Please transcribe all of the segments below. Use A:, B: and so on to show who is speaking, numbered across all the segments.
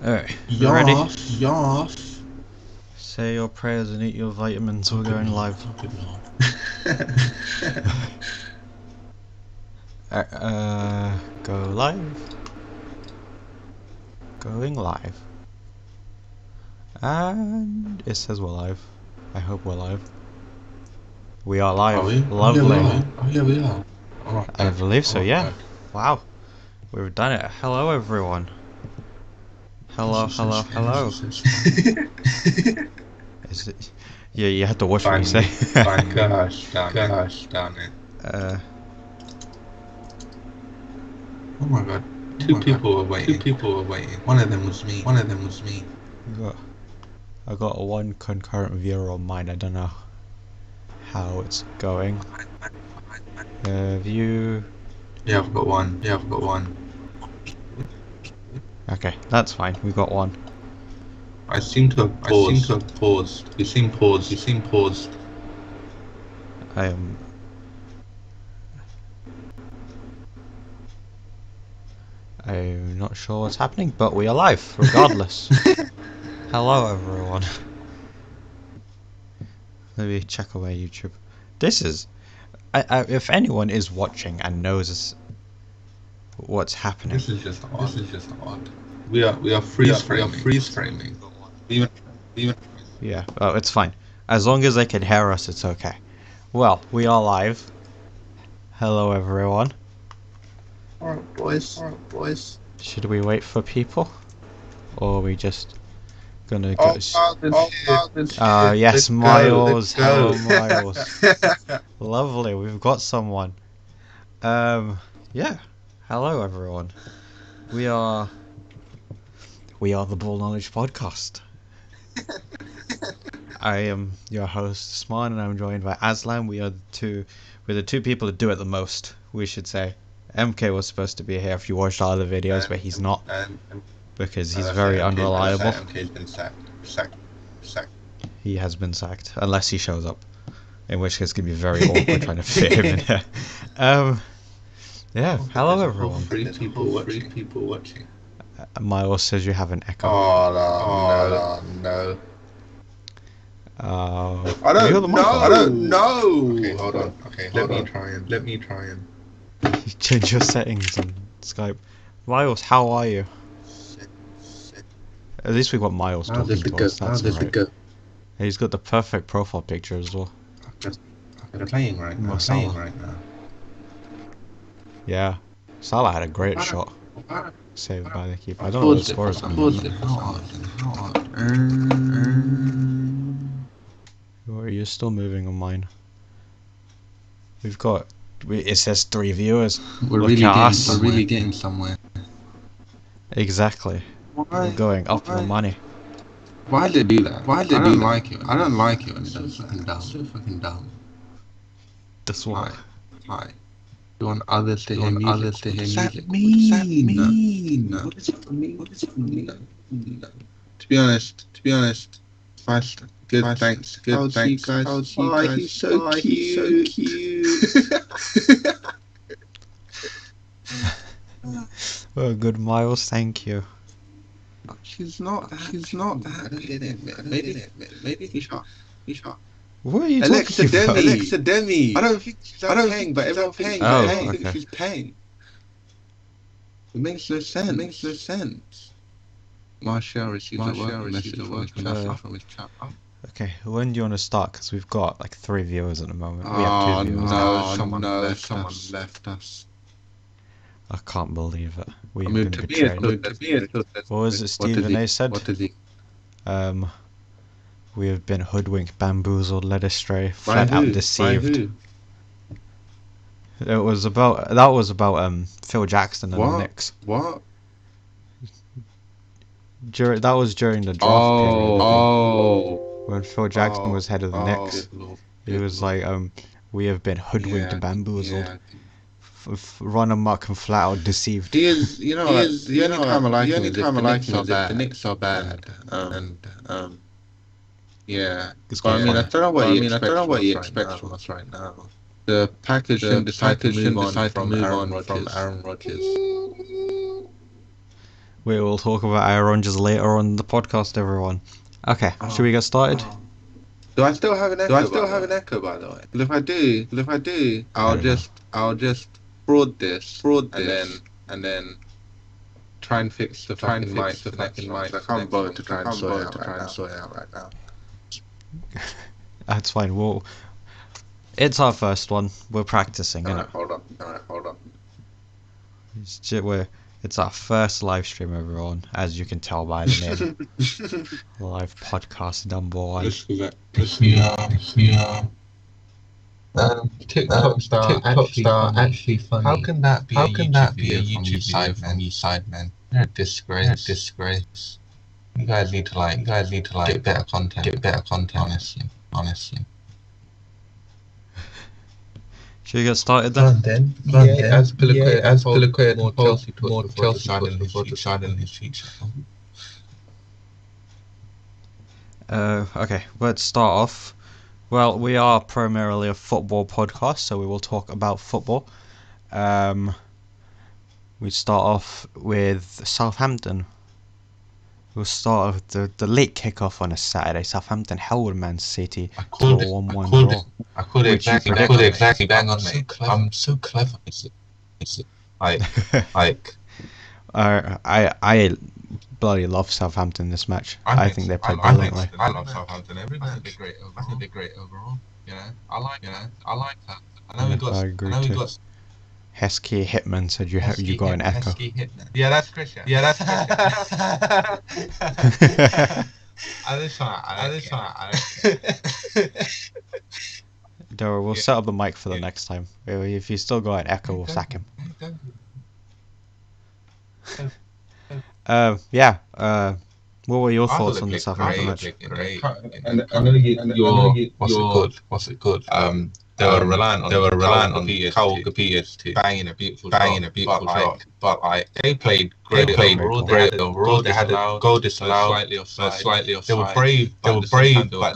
A: Alright,
B: Ready?
A: Yoff.
B: Say your prayers and eat your vitamins. We're going live. Go live. Going live. And it says we're live. I hope we're live. We are live.
A: Are we?
B: Lovely.
A: Oh yeah, we are. Oh,
B: I believe so, yeah.
A: okay.
B: Wow. We've done it. Hello, everyone. Hello. Is it? Yeah, you have to watch what you say.
A: Gosh, damn it. Oh my god. Two people were waiting. One of them was me.
B: I got one concurrent viewer on mine. I don't know how it's going. View.
A: Yeah, I've got one.
B: Okay, that's fine. We got one.
A: I seem to have paused. You seem paused.
B: I'm not sure what's happening, but we are live, regardless. Hello, everyone. Let me check away YouTube. This is... if anyone is watching and knows what's happening...
A: This is just odd. We are freeze framing. Even.
B: Yeah, oh, it's fine. As long as they can hear us, it's okay. Well, we are live. Hello, everyone.
A: Alright, boys.
B: Should we wait for people? Or are we just gonna go... yes, Miles. Hello, Miles. Lovely, we've got someone. Yeah. Hello, everyone. We are the Ball Knowledge Podcast. I am your host, Sman, and I'm joined by Aslan. We're the two people that do it the most, we should say. MK was supposed to be here if you watched all the videos, but he's not, because he's very unreliable.
A: MK's been sacked.
B: He has been sacked, unless he shows up, in which case it's going to be very awkward trying to fit him in here. Yeah, hello everyone.
A: Three people watching.
B: Miles says you have an echo.
A: Oh no.
B: I
A: don't know. Okay, hold on. Let me try and.
B: Change your settings on Skype. Miles, how are you? At least we got Miles talking to us. That's alright. He's got the perfect profile picture as well.
A: I'm playing right now. Yeah.
B: Salah had a great shot. Saved by the keeper. I don't know what the score is. You're still moving on mine. We've got... It says 3 viewers.
A: We're really getting somewhere.
B: Exactly. We're going up in the money.
A: Why did they do that? I don't like it. It's so fucking dumb.
B: That's why.
A: Why? You want others to hear music? What does that mean? What does it mean? No. To be honest. Good, thanks. Thanks, guys. He's so cute.
B: Well, good, Miles. Thank you.
A: She's not that. Maybe he's shot.
B: What are you
A: Alexa
B: talking about?
A: Demi. I don't think she's paying, but everyone's paying. I think she's paying. It makes no sense. Marshall received a message from his chat.
B: Okay, when do you want to start? Because we've got like 3 viewers at the moment. We have 2 viewers.
A: Someone left us.
B: I can't believe it. We've been betrayed. What was it Stephen A said?
A: What did he?
B: We have been hoodwinked, bamboozled, led astray, flat out deceived. That was about Phil Jackson and the Knicks.
A: What?
B: That was during the draft period. When Phil Jackson was head of the Knicks, he was like, we have been hoodwinked, bamboozled, run amok and flat out deceived.
A: The only time I like him is if the Knicks are bad. Yeah.
B: But
A: I don't know what he expects from us right now. The Packers shouldn't decide to move on from Aaron Rodgers.
B: We will talk about our oranges later on the podcast, everyone. Okay, should we get started?
A: Do I still have an echo? By the way? But if I do, I'll just fraud this, and then try and fix the fucking mic. I can't bother to try and sort it out right now.
B: That's fine. It's our first one. We're practicing, innit?
A: Hold on.
B: It's our first live stream, everyone, as you can tell by the name. Live podcast number 1.
A: TikTok star actually funny. How can that be a YouTube video from you side, man? You're a disgrace. You guys need to get better content, honestly.
B: Should we get started then?
A: As Piliquet more Chelsea talk before deciding his future.
B: Okay, let's start off. Well, we are primarily a football podcast, so we will talk about football. We start off with Southampton. We'll start with the late kickoff on a Saturday. Southampton held Man City to a 1-1 draw.
A: I called it exactly bang on, mate. I'm so clever.
B: I bloody love Southampton this match. I think they played brilliantly.
A: I love Southampton. I think they're great overall. You know, I like that. I agree too.
B: Heskey Hitman said you got an echo.
A: Yeah, that's Christian. I just
B: Dora, we'll set up the mic for the next time. If you still got an echo, we'll sack him. What were your thoughts on the Southampton match?
A: I know what's it good? They were relying on Kyle Gapias to bang in a beautiful shot, but they played great overall. They had a goal disallowed, slightly offside. They were brave, but at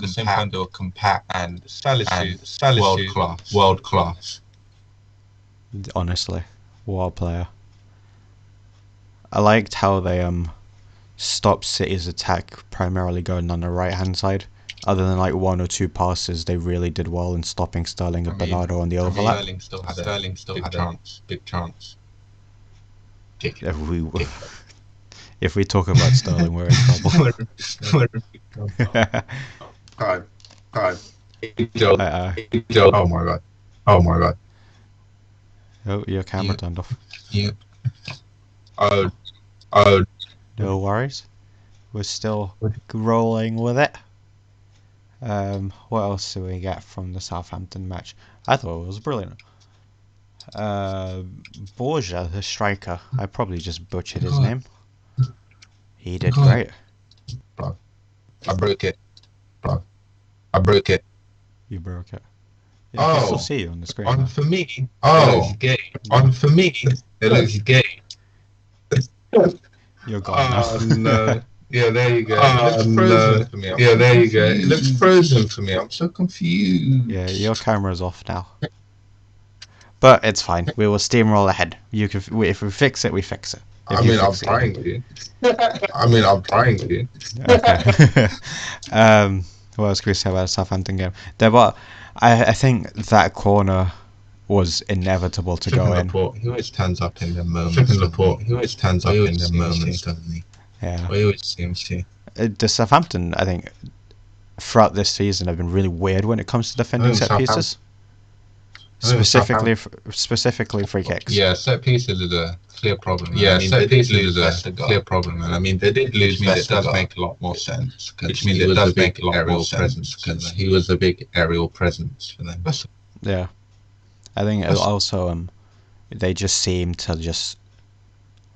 A: the same time they were compact and Salisu world class.
B: Honestly, what a player. I liked how they stopped City's attack primarily going on the right hand side. Other than like 1 or 2 passes, they really did well in stopping Sterling and Bernardo on the overlap.
A: Sterling still had a big chance.
B: If we talk about Sterling, we're in trouble.
A: God. Oh my god.
B: Oh, your camera turned off.
A: Yeah.
B: No worries. We're still rolling with it. What else do we get from the Southampton match? I thought it was brilliant. Borja, the striker, I probably just butchered his name. He did great.
A: Bro, I broke it.
B: You broke it. Yeah, I can still see you on the screen.
A: For me, it looks gay.
B: You're gone now.
A: No. Yeah, there you go. It looks frozen for me. It looks frozen for me. I'm so confused.
B: Yeah, your camera's off now. But it's fine. We will steamroll ahead. If we fix it, we fix it.
A: I'm trying to.
B: Okay. What else can we say about the Southampton game? I think that corner was inevitable to go in.
A: He always stands up in the moment. Suddenly.
B: Yeah.
A: He always seems to.
B: The Southampton, I think, throughout this season have been really weird when it comes to defending set pieces. Specifically free kicks.
A: Yeah, set pieces is a clear problem. Set pieces is a clear problem. And I mean, they did lose Vestergaard. It does make a lot more sense. Which means it does make a lot more sense because he was a big aerial presence for them.
B: Yeah. I think also they just seem to just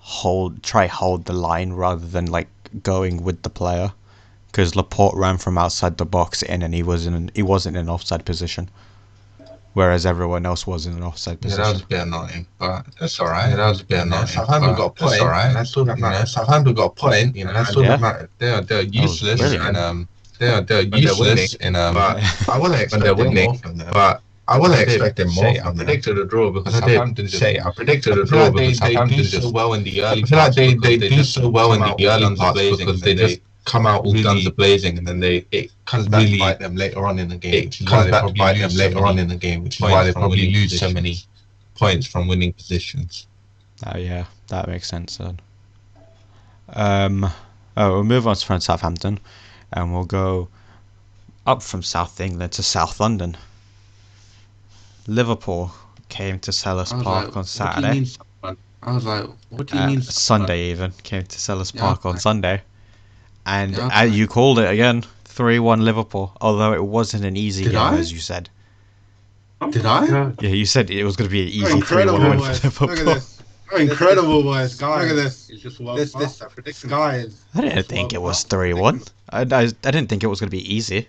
B: hold the line rather than like going with the player, because Laporte ran from outside the box in and he wasn't in offside position, whereas everyone else was in an offside position.
A: Yeah, that was a bit annoying, but that's alright. Southampton got a point. That's all that matters. Southampton got a point. That's all that matters. They're useless and they're useless in but I wasn't expecting more from them. But I wasn't expecting more. I predicted a draw because Southampton I predicted a draw because Southampton do so well in the early. I feel like they do so well in the early parts because they just come out all guns are blazing, and then it comes back to bite them later on in the game. It comes back to bite them later on in the game, which is why they probably lose so many points from winning positions.
B: Oh yeah, that makes sense then. We'll move on from Southampton, and we'll go up from South England to South London. Liverpool came to Selhurst Park on Saturday.
A: I was like, what do you mean?
B: Sunday even came to Selhurst Park on Sunday, and you called it again, 3-1 Liverpool. Although it wasn't an easy game, as you said.
A: Did I?
B: Yeah, you said it was going to be an easy 3-1 win for Liverpool.
A: Look at this. Incredible, boys. Look at this. It's just this guys.
B: I didn't think it was 3-1. I didn't think it was going to be easy.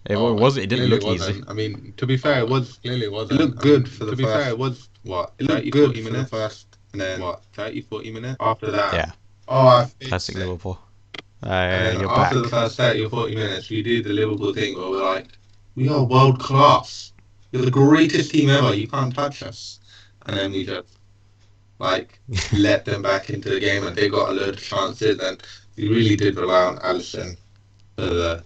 B: It wasn't. It didn't look easy.
A: I mean, to be fair, it was clearly wasn't. It looked good for the first. To be fair, it was what? It looked good for the first, and then what? 30-40 minutes after that.
B: Yeah.
A: Oh,
B: classic Liverpool. You're
A: after
B: back.
A: the first 30 or 40 minutes, we did the Liverpool thing where we're like, we are world class. You're the greatest team ever. You can't touch us. And then we just let them back into the game, and they got a load of chances, and we really did rely on Alisson for the.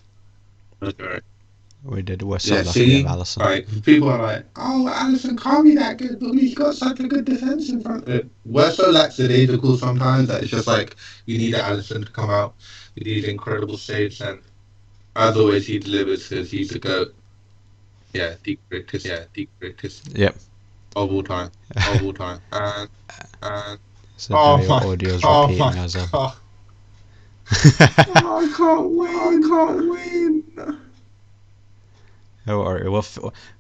B: We did. We're so lucky of Alisson.
A: Like, people are like, oh, Alisson can't be that good, but he's got such a good defense in front of it. We're so lackadaisical sometimes that it's just like, you need Alisson to come out with these incredible saves, and as always, he delivers because he's the GOAT. Yeah, the greatest.
B: Yep.
A: Of all time. And
B: so my audio's repeating as well.
A: I can't win.
B: Don't worry,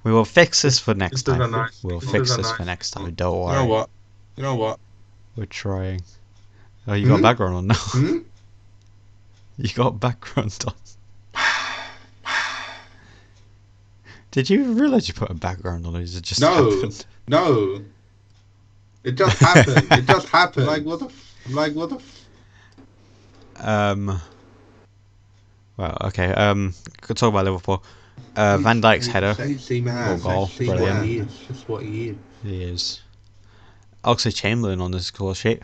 B: we will fix this for next time. We'll fix this for next time. Don't worry.
A: You know what?
B: We're trying. Oh, you got background on now. You got background on. Did you realize you put a background on, or is it just happened?
A: No. It just happened. Like what the.
B: Well, okay. Could talk about Liverpool. Van Dijk's header. Goal. Brilliant.
A: He is. Just what he is.
B: He is. Oxlade-Chamberlain on the score sheet.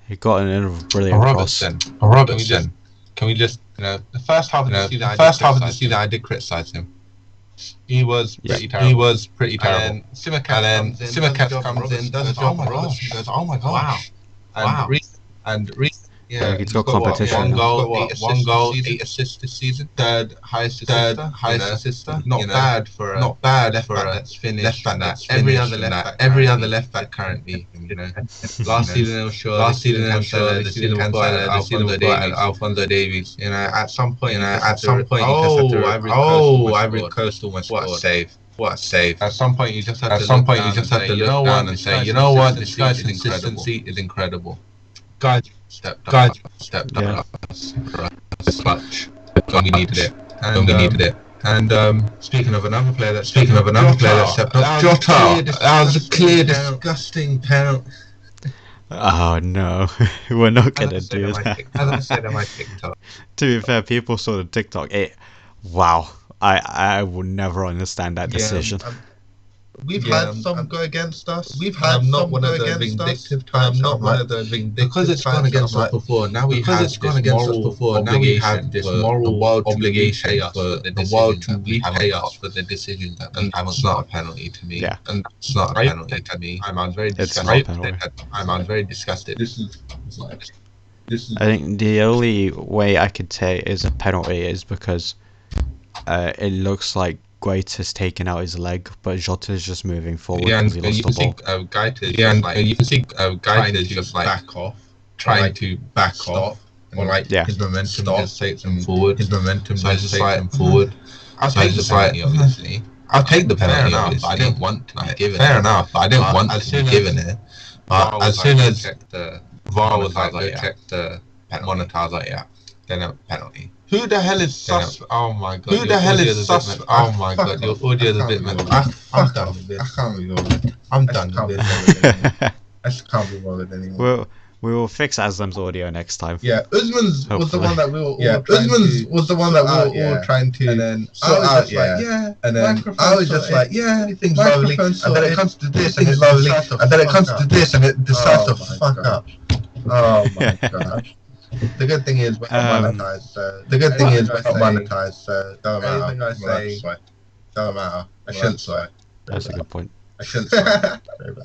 B: He got an brilliant cross.
A: Robertson. Can we just the first half of the season I did criticise him. He was pretty terrible. And then Tsimikas comes in, does a job, and Robertson goes, oh my gosh. Wow. And
B: he's got competition.
A: One goal, 8 assists this season. Third highest assist. Not bad for a left back that's finished. Every other left back currently. Last season it was sure. Last season it was sure. The season before Alphonso Davies. At some point, you just have to. Ivory Coast almost scored. What a save! At some point, you just have to look down and say, you know what, this guy's consistency is incredible. Guys stepped up. Clutch. We needed it. And speaking of another player that stepped up, Jota. That was a clear, disgusting penalty.
B: Oh no, we're not gonna do that.
A: As I said on my TikTok.
B: To be fair, people saw the TikTok. Wow, I will never understand that decision.
A: We've had some go against us. We've had some go against us. I'm not one of the vindictive because it's gone against us before. Now we have this moral obligation for the world to repay us for the decision that we have. It's not a penalty to me.
B: Yeah,
A: and it's not a penalty to me. I'm very disgusted. This is.
B: I think the only way I could say it is a penalty is because it looks like Guaita's taken out his leg, but Jota's just moving forward because he lost the ball.
A: You can see Guaita's just back off, trying to back off, and his momentum just takes him forward. I'll take the penalty, obviously. I'll take the penalty, but I didn't want to be given it. Fair enough, but I didn't want to be given it. But as soon as the VAR was like, go check the monitor, I was like, yeah, then a penalty. Who the hell is sus? Oh my god. Who the hell is sus? Oh my god, your audio is a bit mental. I'm done with this. I can't be bothered. I'm done with this. I just can't be bothered anymore.
B: We will fix Aslam's audio next time.
C: Yeah, Usman's was the
B: Hopefully.
C: one that we were all trying to and then sort out, and then I was just like, yeah, everything's lovely, and then it comes to this, and it's lovely, and then it comes to this, and it decides to fuck up. Oh my gosh. The good thing is we're not monetized, so don't matter. Anything I say, don't matter. I shouldn't swear.
B: That's a good point.
C: I shouldn't swear. Very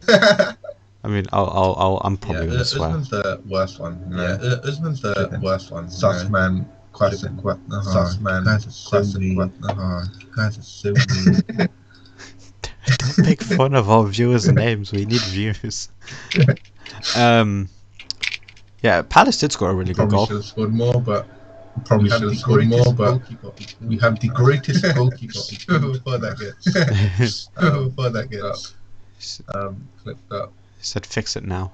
C: bad.
B: I mean, I'm probably gonna swear.
C: Usman's the worst one. Yeah, Usman's the worst one. Sus man, classic. Sus man, classic. Guys are so mean.
B: Don't make fun of our viewers' names. We need views. Yeah, Palace did score a really good goal.
C: Should have scored more, but we have the greatest goalkeeper before that gets clipped up.
B: He said, "Fix it now."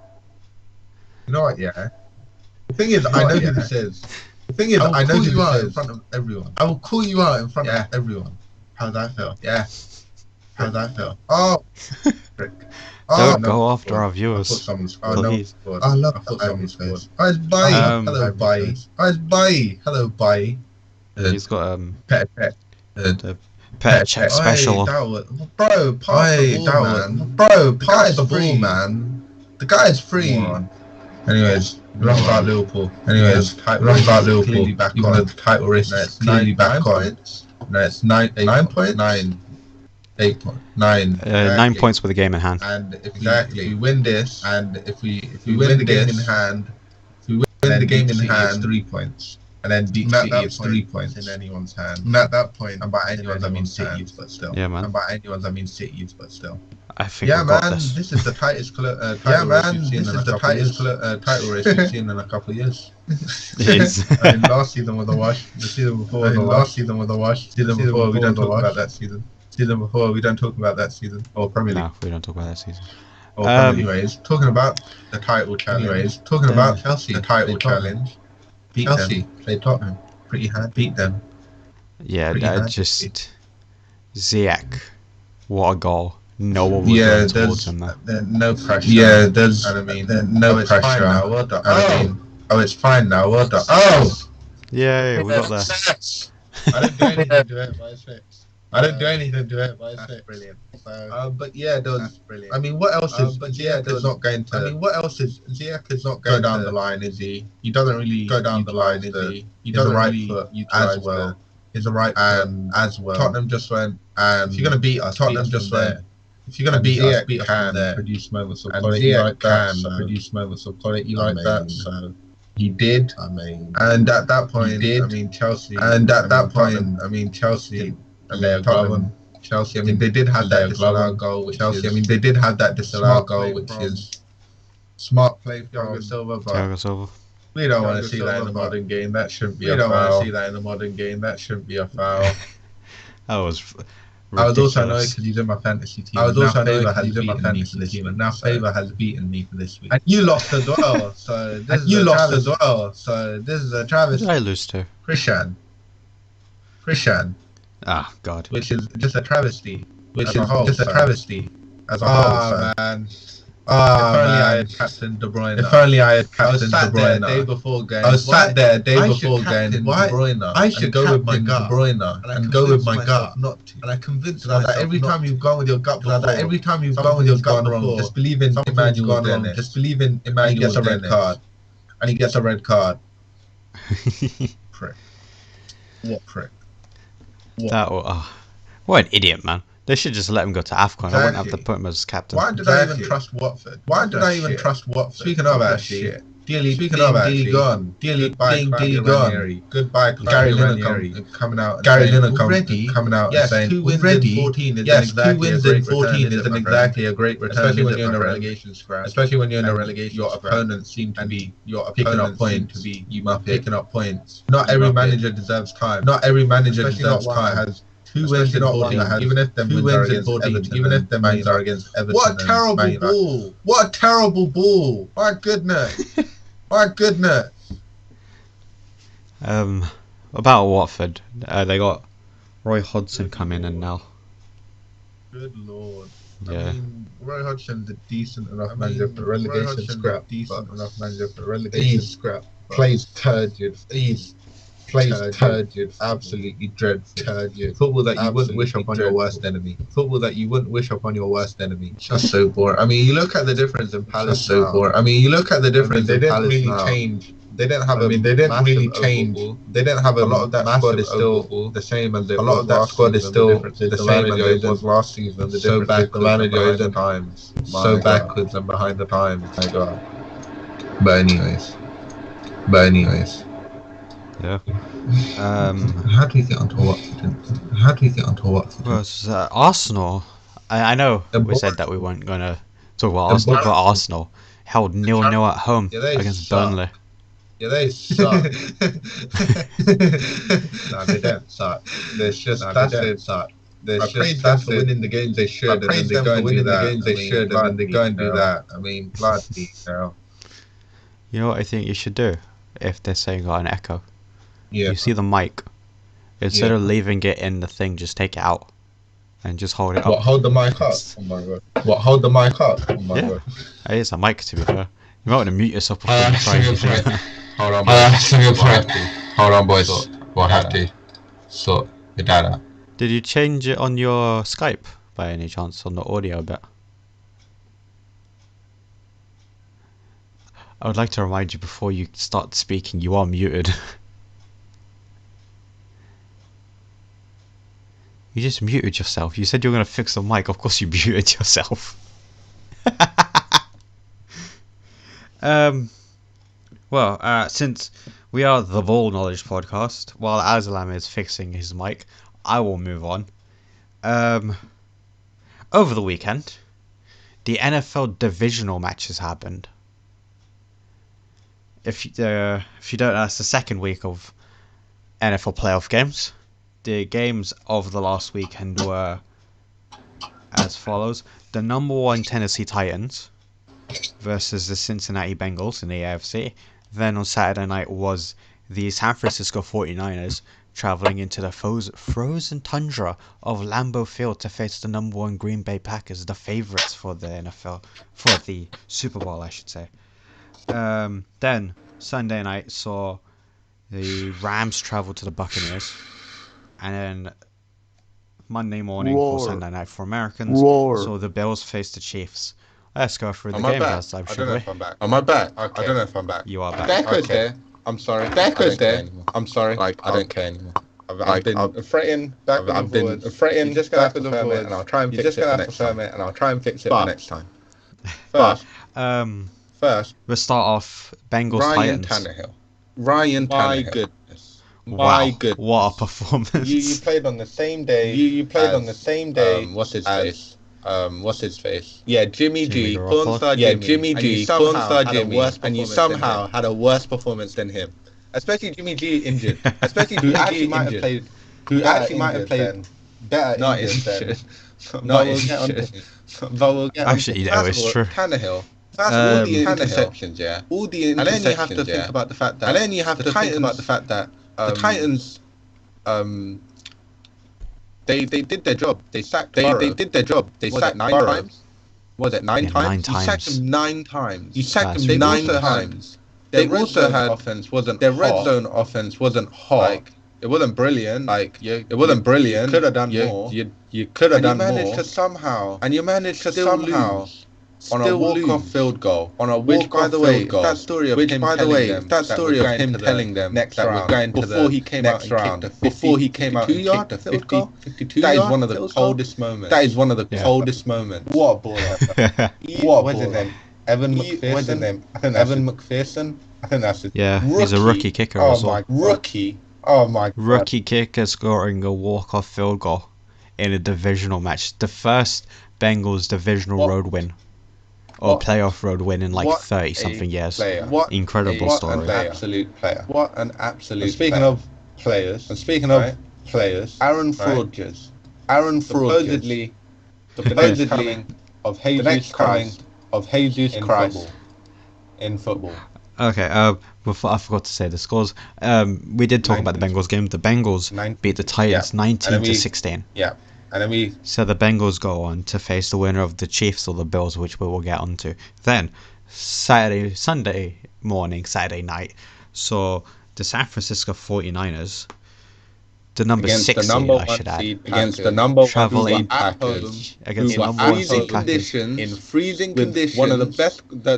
C: You know what? Yeah. The thing is, I know who this is. The thing is, I know who this is in front of everyone. I will call you out in front of everyone. How's that feel? Yeah. How's that feel? Oh. Frick.
B: Don't go after our viewers.
C: I thought someone scored.
B: Please.
C: I thought someone scored. It's Bai. Hello, Bai. It's Bai. Hello, Bai.
B: He's got
C: Pet.
B: the pet check special.
C: Bro, pass the ball, man. Bro, pass the ball, man. The guy is free. Anyways, enough about Liverpool. Enough about Liverpool. Even though the title race is clearly back on. No, it's 9 points. 8 points. 9.
B: 9 points with a game in hand.
C: And if we win this, and if we win the game in hand, if we win the game in hand, 3 points. And then beat City, it's 3 points in anyone's hand. And at that point, and by anyone's I mean City's, but still.
B: Yeah, man.
C: And by anyone's I mean City's, but still.
B: I think we got this.
C: This is the tightest title race we've seen in a couple of years.
B: It is.
C: I mean, last season was a wash. The season before was a wash. Season before we don't talk about that season. Season before we don't talk about that season. Or Premier League.
B: No, we don't talk about that season.
C: Anyways, talking about the title challenge. Chelsea, the title challenge. Beat Chelsea. Played Tottenham. Pretty hard. Beat them.
B: Yeah, just Ziyech. What a goal. No one was going towards him there.
C: No pressure. Yeah, there's no pressure. Oh, it's fine now. Well done. Oh!
B: Yay, we got there.
C: I didn't do anything to it, but it's fixed. That's brilliant. So, but yeah, that's brilliant. I mean, what else is? But Ziyech is not going to. I mean, what else is? Ziyech is not going down the line, is he? He doesn't really go down the line, is he? He doesn't really as well. He's a right as well. Tottenham just went. If you're gonna beat us, Tottenham just went. If you're gonna beat us from there. Produce moments of quality like that. Produce moments of quality like that. So he did. I mean, and at that point, he did. I mean, Chelsea. And at that point, I mean, Chelsea. And they're Tottenham. Chelsea. I mean, they did have that disallowed goal. Which Chelsea. I mean, they did have that disallowed goal, which is smart play from Thiago Silva. But we don't want to see that in the modern game. That shouldn't be a foul. We don't want to see that in the modern game. That shouldn't be a foul.
B: That was ridiculous.
C: I was also annoyed because he's in my fantasy team. And now Favour has beaten me for this week. And you lost as well. So this is a travesty.
B: Who did I lose to?
C: Christian.
B: Ah, God.
C: Which is just a travesty. As a whole, man. If only I had captain De Bruyne. I was sat there day before game. Why? I should go with my gut. And go with my gut. Not to. And I convinced myself that every time you've gone with your gut before. Just believe in Emmanuel Dennis. Just believe in Emmanuel. He gets a red card. And he gets a red card. Prick. What prick?
B: What an idiot, man. They should just let him go to AFCON. I wouldn't have to put him as captain.
C: Why did I even trust Watford? Speaking of that shit. Goodbye, Gary Lineker coming out. Coming out and saying, 2 wins in 14 isn't exactly a great return. Especially when you're in a relegation scrap. Your opponents seem to be picking up points. Not every manager deserves time. Has 2 wins in 14, even if them wins are against Everton. What a terrible ball! My goodness.
B: About Watford, they got Roy Hodgson coming in now.
C: Good lord.
B: Yeah.
C: I mean, Roy Hodgson's a decent enough manager for relegation scrap. He's plays turgid. He's plays turgid. Absolutely dreadful. Turgid. Football that you wouldn't wish upon your worst enemy. Football that you wouldn't wish upon your worst enemy. Just so boring. I mean, you look at the difference in Palace. Just so boring. I mean, you look at the difference in Palace. They didn't really change. They didn't have. I mean, they didn't really change. They didn't have a lot of that squad is still the same as it was. A lot of that squad is still the same as it was last season. So backwards, the manager isn't times. So backwards and behind the times. My God. But anyways.
B: Yeah.
C: How do we get onto Watford?
B: Well, it's, Arsenal. I know we said that we weren't going to talk about Arsenal, but Arsenal held 0-0 at home against Burnley.
C: Yeah, they suck. No, they don't suck. They suck. I praise them for winning the games they should, and then they go and do that. I mean, bloody hell.
B: You know what I think you should do if they're saying got an echo?
C: Yeah.
B: You see the mic. Instead of leaving it in the thing, just take it out and just hold it up.
C: What, hold the mic up? Oh my God. What, hold the mic up? Oh my God.
B: It is a mic, to be fair. You might want to mute yourself before you try anything.
C: Hold on, boys. Hold on, boys. We'll have to sort your dad out.
B: Did you change it on your Skype by any chance on the audio bit? I would like to remind you before you start speaking, you are muted. You just muted yourself. You said you were going to fix the mic. Of course you muted yourself. Well, since we are the Ball Knowledge podcast, while Aslam is fixing his mic, I will move on. Over the weekend, the NFL Divisional matches happened. If you don't know, that's the second week of NFL playoff games. The games of the last weekend were as follows. The number 1 Tennessee Titans versus the Cincinnati Bengals in the AFC. Then on Saturday night was the San Francisco 49ers traveling into the frozen tundra of Lambeau Field to face the number 1 Green Bay Packers, the favorites for the NFL, for the Super Bowl, I should say. Then Sunday night saw the Rams travel to the Buccaneers, and then Monday morning for Sunday night for Americans, so the Bills faced the Chiefs. Let's go through the game, guys.
C: I don't know if I'm back. Am I back? Okay. I don't know if I'm back.
B: You are back.
C: Deco's there. I'm sorry. Deco's there. I'm sorry. Like, I don't care anymore. I've been threatening back and forwards. You're just gonna have to confirm it, and I'll try and fix it the next time. First,
B: we'll start off Bengals Titans.
C: Ryan Tannehill. My goodness.
B: Wow. What a performance.
C: You played on the same day. What's his face? Yeah, Jimmy G. Pornstar Jimmy. And you somehow had a worse performance than him. Especially Jimmy G injured. Who actually might have played better. Not injured. But we'll get
B: actually, no, it's true.
C: Tannehill. That's all the interceptions, yeah. All the interceptions, and then you have to think about the fact that. The Titans, they did their job. They sacked. They did their job. They sacked 9 times. Was it 9 times?
B: 9
C: You sacked them 9 times. You sacked them 9 times. They also had offense wasn't. Their red zone offense wasn't hot. Like, it wasn't brilliant. It wasn't brilliant. You could have done more. You could have done more. And you managed to somehow. Lose. On a walk-off field goal. Which, by the way, that story of him telling them next round before he came out and kicked a 52-yard, that is one of the coldest moments. What a ball! What was his name? Evan McPherson. I think that's it.
B: Yeah, he's a rookie kicker as well.
C: Rookie. Oh my God.
B: Rookie kicker scoring a walk-off field goal in a divisional match. The first Bengals divisional road win. Or playoff road win in like 30-something years. Incredible story.
C: What an absolute player. Speaking of players, Aaron Rodgers. Supposedly of Jesus Christ in football.
B: Okay, before I forgot to say the scores. We did talk about the Bengals game. The Bengals beat the Titans 19-16.
C: Yeah.
B: So the Bengals go on to face the winner of the Chiefs or the Bills, which we will get onto. Then Sunday night, so the San Francisco 49ers, the number 6 seed, I should add,
A: against the number 1
B: traveling
A: seed Packers,
B: against the number 1 seed Packers.
A: in freezing conditions, one of the best, the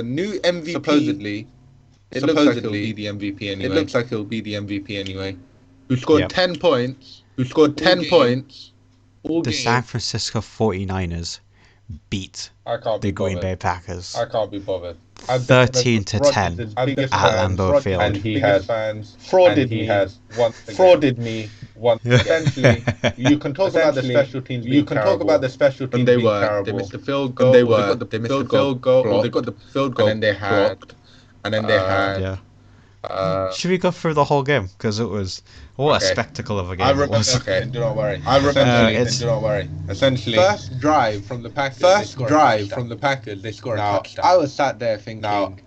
A: new MVP. Supposedly, it looks like he'll be the MVP anyway. Who scored 10 points?
B: The San Francisco 49ers beat the Green Bay Packers.
A: I can't be bothered.
B: 13-10 at Lambeau Field.
A: And he has frauded me once. Essentially, you can talk about the special teams. And they missed the field goal. They got the field goal. They got the field goal. And then they had.
B: Should we go through the whole game? Because it was a spectacle of a game.
A: Do not worry. Do not worry. Essentially, first drive from the Packers, they score a touchdown. I was sat there thinking,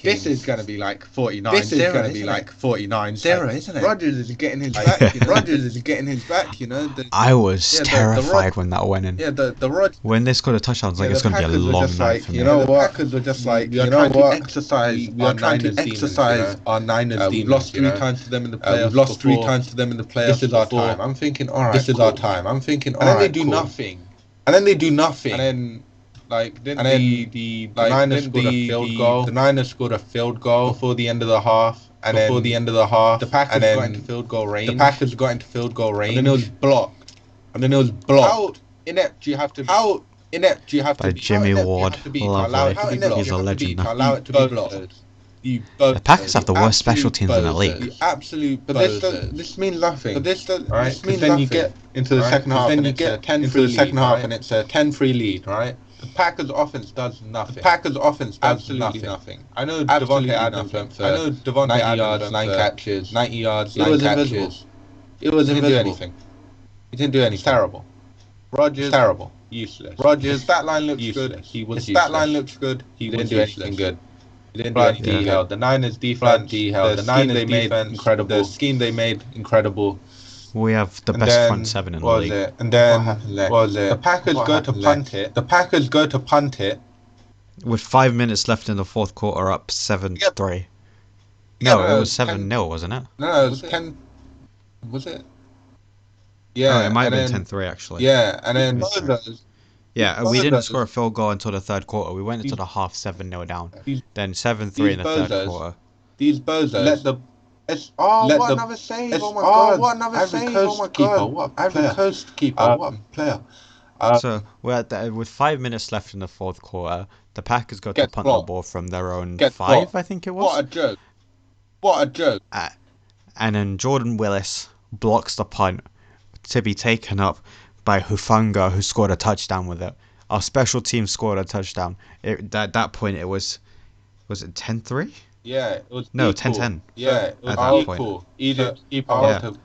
A: this is going to be like 49. This is going to be like 49-0, isn't it? Rodgers is getting his back. You know.
B: I was terrified when that went in.
A: Yeah, the
B: when they scored a touchdown, I was like, it's going to be a long night for me.
A: You know what? The Packers were just like, we are trying to exercise our Niners demons. Lost 3 times to them in the playoffs. This is our time. I'm thinking, all right, this is our time. I'm thinking, all right, and then they do nothing. And then the Niners scored a field goal. The Niners scored a field goal before the end of the half. The Packers got into field goal range. And then it was blocked. How inept do you have to be?
B: By Jimmy Ward. Lovely. He's a legend now. The Packers have the worst special teams in the league.
A: But this means nothing. Then you get into the second half, and it's a 10-3 lead, right? The Packers' offense does nothing. Absolutely nothing. I know Devontae Adams went for 90 yards, 9 catches. It wasn't do anything. He didn't do anything. Terrible. Rodgers, terrible. Useless. His stat line looks good. He didn't do anything good. The Niners defense, the Niners made incredible. The scheme they made incredible.
B: We have the best front 7 in the league.
A: And then what was it? The Packers go to punt it.
B: With 5 minutes left in the fourth quarter, up 7-3. No, it was 7-0, wasn't it?
A: No, it was 10. Was it? Yeah,
B: it might have been 10-3 actually.
A: Yeah, and then
B: we didn't score a field goal until the third quarter. We went into the half 7-0 down. Then 7-3 in the third quarter.
A: These bozos another save! What another save! Oh my god! What Ivory Coast keeper! What a player!
B: So we're with 5 minutes left in the fourth quarter. The Packers got to punt the ball from their own 5, I think it was.
A: What a joke!
B: And then Jordan Willis blocks the punt to be taken up by Hufanga, who scored a touchdown with it. Our special team scored a touchdown. At that point, it was it 10-3?
A: Yeah, it was
B: 10-10.
A: Yeah, it was at that point. Egypt to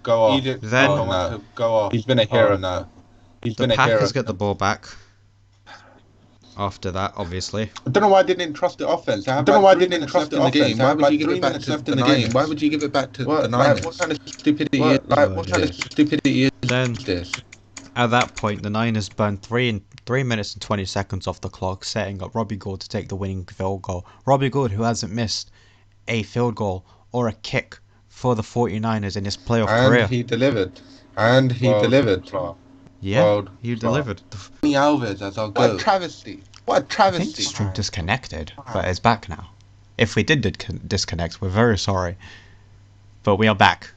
A: go off.
B: Then
A: go off. He's been a hero now.
B: The Packers get the ball back. After that, obviously.
A: I don't know why I didn't trust the offense. I don't know why I didn't trust the offense. Why would you give it back to the game? Why would you give it back to the Niners? What kind of stupidity is this?
B: At that point, the Niners burned 3 minutes and 20 seconds off the clock, setting up Robbie Gould to take the winning field goal. Robbie Gould, who hasn't missed a field goal or a kick for the 49ers in his playoff career.
A: And he delivered.
B: Yeah, he delivered.
A: Alves as our goal. What a travesty.
B: I think the stream disconnected, but it's back now. If we did disconnect, we're very sorry. But we are back.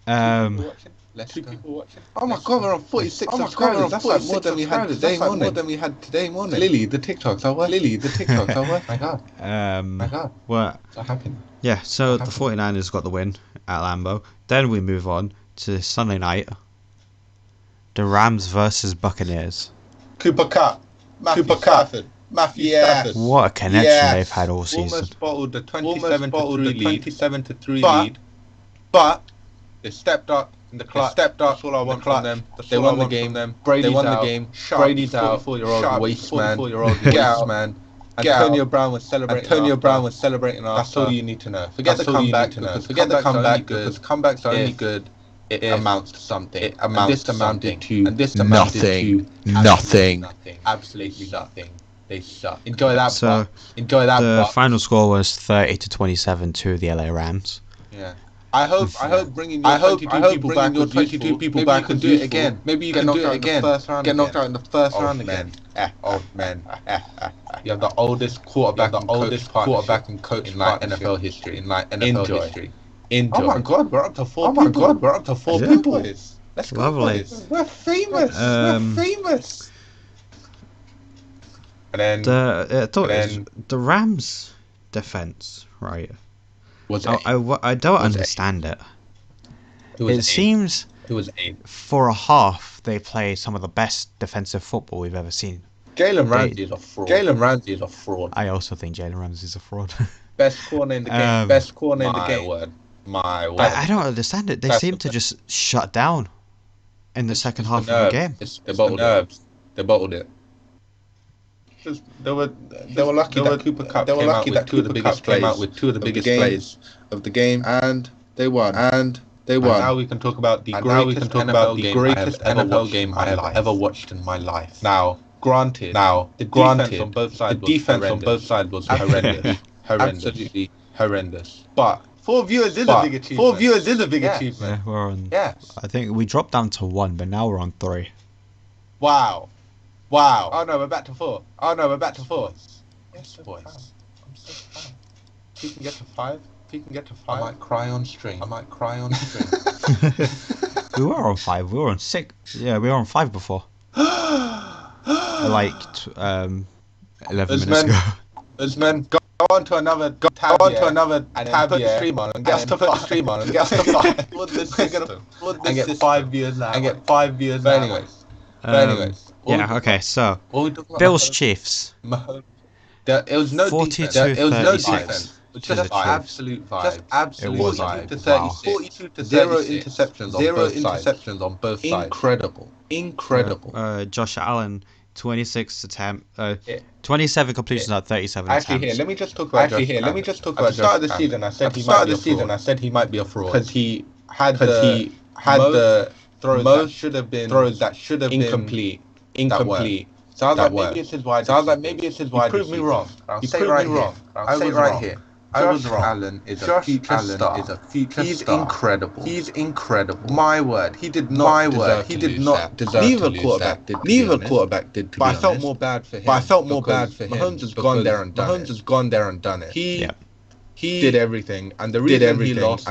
A: People watching. Oh my god, we're on 46 subscribers. That's like more than we had today morning. Lily, the TikToks are worth. My god.
B: What
A: happened?
B: Yeah, so the 49ers got the win at Lambeau. Then we move on to Sunday night. The Rams versus Buccaneers.
A: Cooper Kupp. Matthew Stafford.
B: What a connection they've had all season.
A: Almost bottled the 27-3 lead. But they stepped up in the clutch. That's all I want from them. They won the game. Brady's out. Brady's out. 44-year-old waste man. Antonio Brown was celebrating. That's all you need to know. Forget the comeback because the comebacks are only good it amounts to something. It amounts to something.
B: Nothing.
A: Absolutely nothing. They suck. Enjoy that
B: So
A: part. Enjoy that
B: the
A: part.
B: final score was 30-27 to the LA Rams.
A: Yeah. I hope bringing your 22 people back and do it again. Maybe you can do it again. Get knocked out in the first round again. Old man. You have the oldest quarterback and coach in like NFL history. Enjoy. Oh my God, we're up to 4 people.
B: Yeah.
A: People. Let's go.
B: Lovely.
A: Boys. We're famous. And then
B: the Rams defense, right?
A: was
B: I don't understand it. It seems
A: Who was 8?
B: for a half they play some of the best defensive football we've ever seen.
A: Jalen Ramsey is a fraud.
B: I also think Jalen Ramsey is a fraud.
A: Best corner in the game. My word.
B: I don't understand it. They seem to just shut down in the second half of the game.
A: They bottled it. They were lucky that Cooper Kupp came out with two of the biggest plays of the game, and they won. And now we can talk about the greatest NFL game I have ever watched in my life. Now, granted, the defense on both sides was horrendous. Absolutely horrendous. But 4 viewers is a big achievement.
B: Yeah, we're on. I think we dropped down to 1, but now we're on 3.
A: Wow. Oh no, we're back to 4. Yes, boys. I'm so proud. If you can get to 5, I might cry on stream.
B: We were on 5. We were on 6. Yeah, we were on 5 before. 11 minutes ago.
A: Usman, go on to another tab and put the stream on and get us to 5. And get 5 views now. But anyways.
B: Yeah, okay, so Bills Chiefs.
A: It was no
B: 42-36.
A: Which is absolute vibe.
B: It was
A: 42 to
B: vibe.
A: 36. 0 interceptions on both sides. Incredible.
B: Josh Allen, 26 attempt, 27 completions at 37 attempts.
A: Let me just talk about Josh Allen. At the start of the season, I said he might be a fraud because he had the throws that should have been incomplete. Sounds like maybe it's his wide. He proved me wrong. I'll say it right here. Josh Allen is a future star. He's incredible. My word, he did not deserve. Neither quarterback did. But I felt more bad for him. Mahomes has gone there and done it. He did everything, and the reason he lost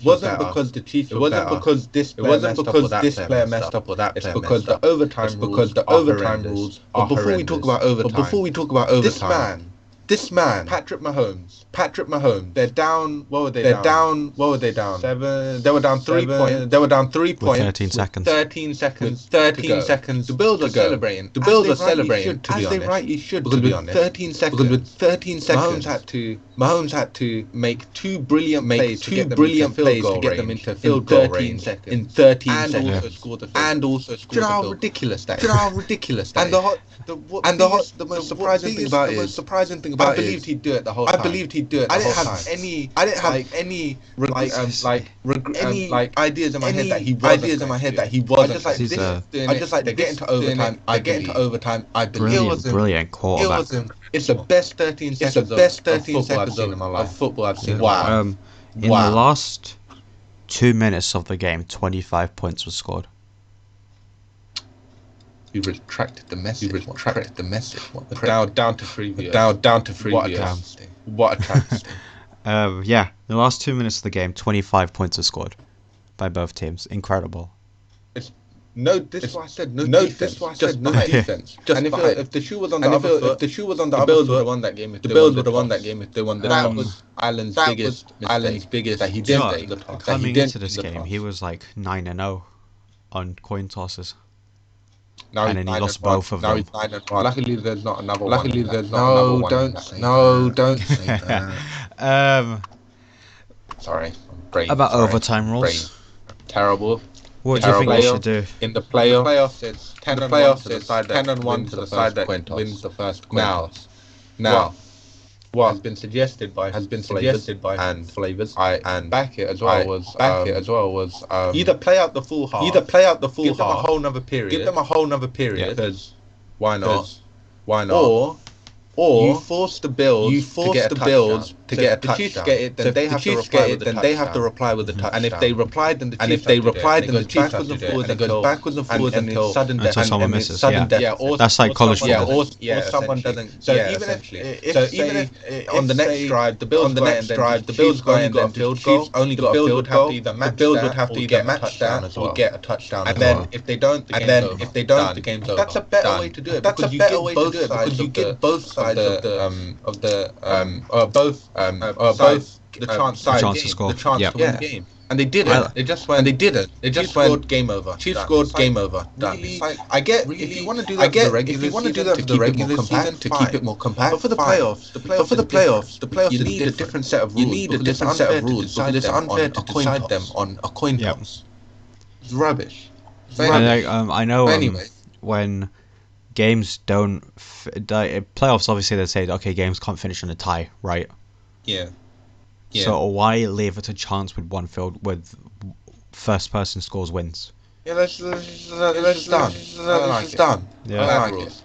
A: wasn't because the Chiefs were better. It wasn't because this player messed up or that player messed up. It's because the overtime rules are horrendous. But before we talk about overtime, this man, Patrick Mahomes. They're down. What were they down? 7. They were down 3 points.
B: 13 seconds.
A: 13 seconds. The Bills are celebrating. To be honest, rightly should. Because with 13 seconds, Mahomes had to make 2 brilliant plays to get them into field goal range in 13 seconds. And also scored. Do you know how ridiculous that is? And the most surprising thing about it is, I believed he'd do it the whole time. I didn't have any ideas in my head that he wasn't. I just like to get into overtime. I believe
B: Brilliant quarterback.
A: it's the best 13 seconds of football I've seen. Wow.
B: In the last 2 minutes of the game, 25 points were scored.
A: You retracted the message. Down to 3 viewers. What a travesty.
B: Yeah, in the last 2 minutes of the game, 25 points were scored by both teams. Incredible.
A: This is why I said no defense. And if the shoe was on the other foot, the Bills would have won that game. If they won. That was Allen's biggest that he did.
B: Coming into this game, he was like 9-0 on coin tosses. And then he lost both of them.
A: Luckily, there's not another one. Don't say that.
B: Sorry. About overtime rules.
A: Terrible.
B: What do you think we should do?
A: In the playoffs, it's 10-1 to the side that wins the first coin toss. Now, what has been suggested by and flavors. I back it as well was either play out the full half, give them a whole nother period, because why not? Or you force the Bills to get a touchdown. So if the Chiefs get it, then they have to reply with a touchdown. And if they replied, then the Chiefs have to do it. And it goes backwards and forwards until sudden death.
B: Until someone misses.
A: Sudden death.
B: That's like college football.
A: Or someone doesn't. So even if on the next drive the Bills go and got a field goal, only got a field goal, the Bills would have to either match down or get a touchdown. And then if they don't, the game's over. That's a better way to do it. Because you give both sides of the chance to score, the chance to win the game. And they didn't. They just scored game over. Chiefs scored game over. Done. I get if you want to do that for the regular season to keep it more compact. But for the playoffs, you need a different set of rules. Because it's unfair to decide them on a coin toss. It's rubbish.
B: I know. When games don't playoffs, obviously they say, okay, games can't finish in a tie, right?
A: Yeah.
B: So why leave it a chance with one field with first person scores wins?
A: Yeah, that's done. It's done. Yeah. Bad rules.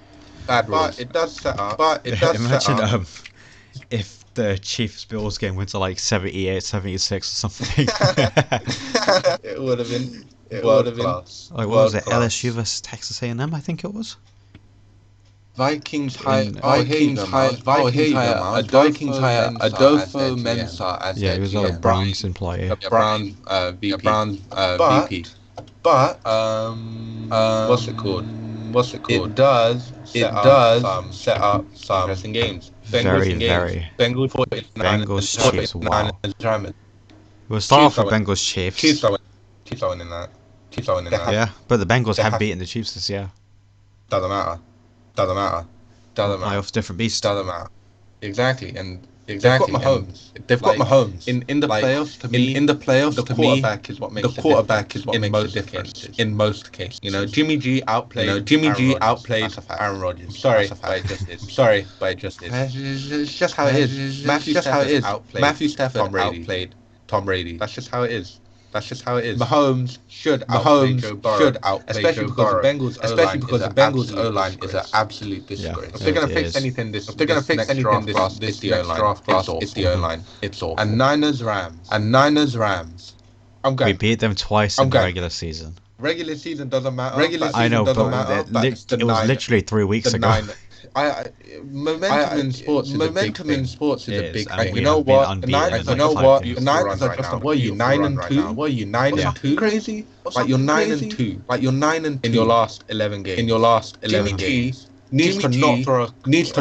A: But it does set up.
B: Imagine if the Chiefs Bills game went to like 78-76 or something.
A: It would have been. It would have been.
B: Like, what was it? LSU versus Texas A&M, I think it was.
A: Vikings hire Adolfo Mensah as
B: he was a Browns employee.
A: Browns VP. But what's it called? It does set up some interesting games. Bengals
B: Chiefs. Wow. We'll start off with Bengals Chiefs.
A: Chiefs are winning that.
B: Yeah, but the Bengals have beaten the Chiefs this year.
A: Doesn't matter.
B: Playoffs, different beast.
A: Doesn't matter. Exactly. They've got Mahomes. In the playoffs, the quarterback is what makes the difference. In most cases, Jimmy G outplayed Aaron Rodgers. Sorry, but it just is. It's just how it is. Matthew Stafford outplayed Tom Brady. That's just how it is. Mahomes should outplay Joe Burrow, especially because the Bengals O-line is an absolute disgrace. If they're going to fix anything this draft class, it's the O-line. It's all. And Niners Rams. I'm going.
B: We beat them twice in the regular season.
A: Regular season doesn't matter.
B: I know, but it was literally 3 weeks ago.
A: Momentum in sports is a big thing. You know what? The Niners are just what are you 9-2? What are you 9-2? Crazy? Like you're 9-2. In your last 11 games. Jimmy G needs to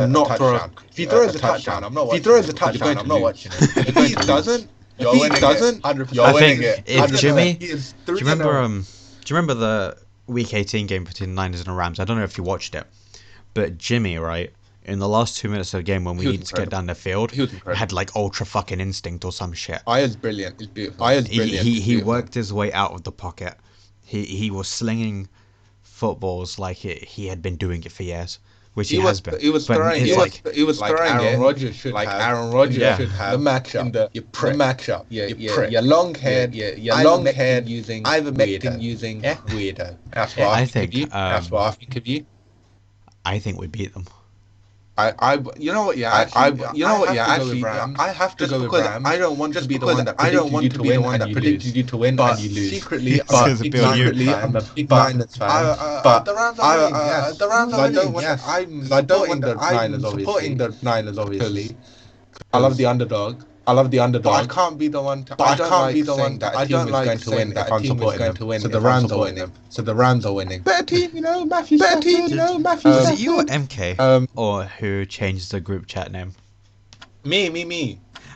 A: not throw. If he throws a touchdown, I'm not watching it. If he doesn't, you're winning it.
B: If Jimmy, do you remember the Week 18 game between the Niners and the Rams? I don't know if you watched it. But Jimmy, right, in the last 2 minutes of the game when we needed to get down the field, had like ultra fucking instinct or some shit.
A: Aya's brilliant. He's beautiful.
B: He worked his way out of the pocket. He was slinging footballs like he had been doing it for years, which he has been.
A: He was throwing Aaron Rodgers should have the matchup. The matchup. Your long haired using weirdo. That's what I think of you.
B: I think we beat them.
A: You know what? Yeah, actually, I have to go with Rams. I don't want to be the one that predicted you to win, but and you lose. Secretly, I'm a big Niners fan. But the Rams are winning. Yes, I don't want the Niners. I'm supporting the Niners, obviously. I love the underdog. But I can't be the one. I don't like going to win if I'm supporting them. So the Rams are winning. Better team, Matthew.
B: Was it you or MK? Or who changed the group chat name?
A: Me.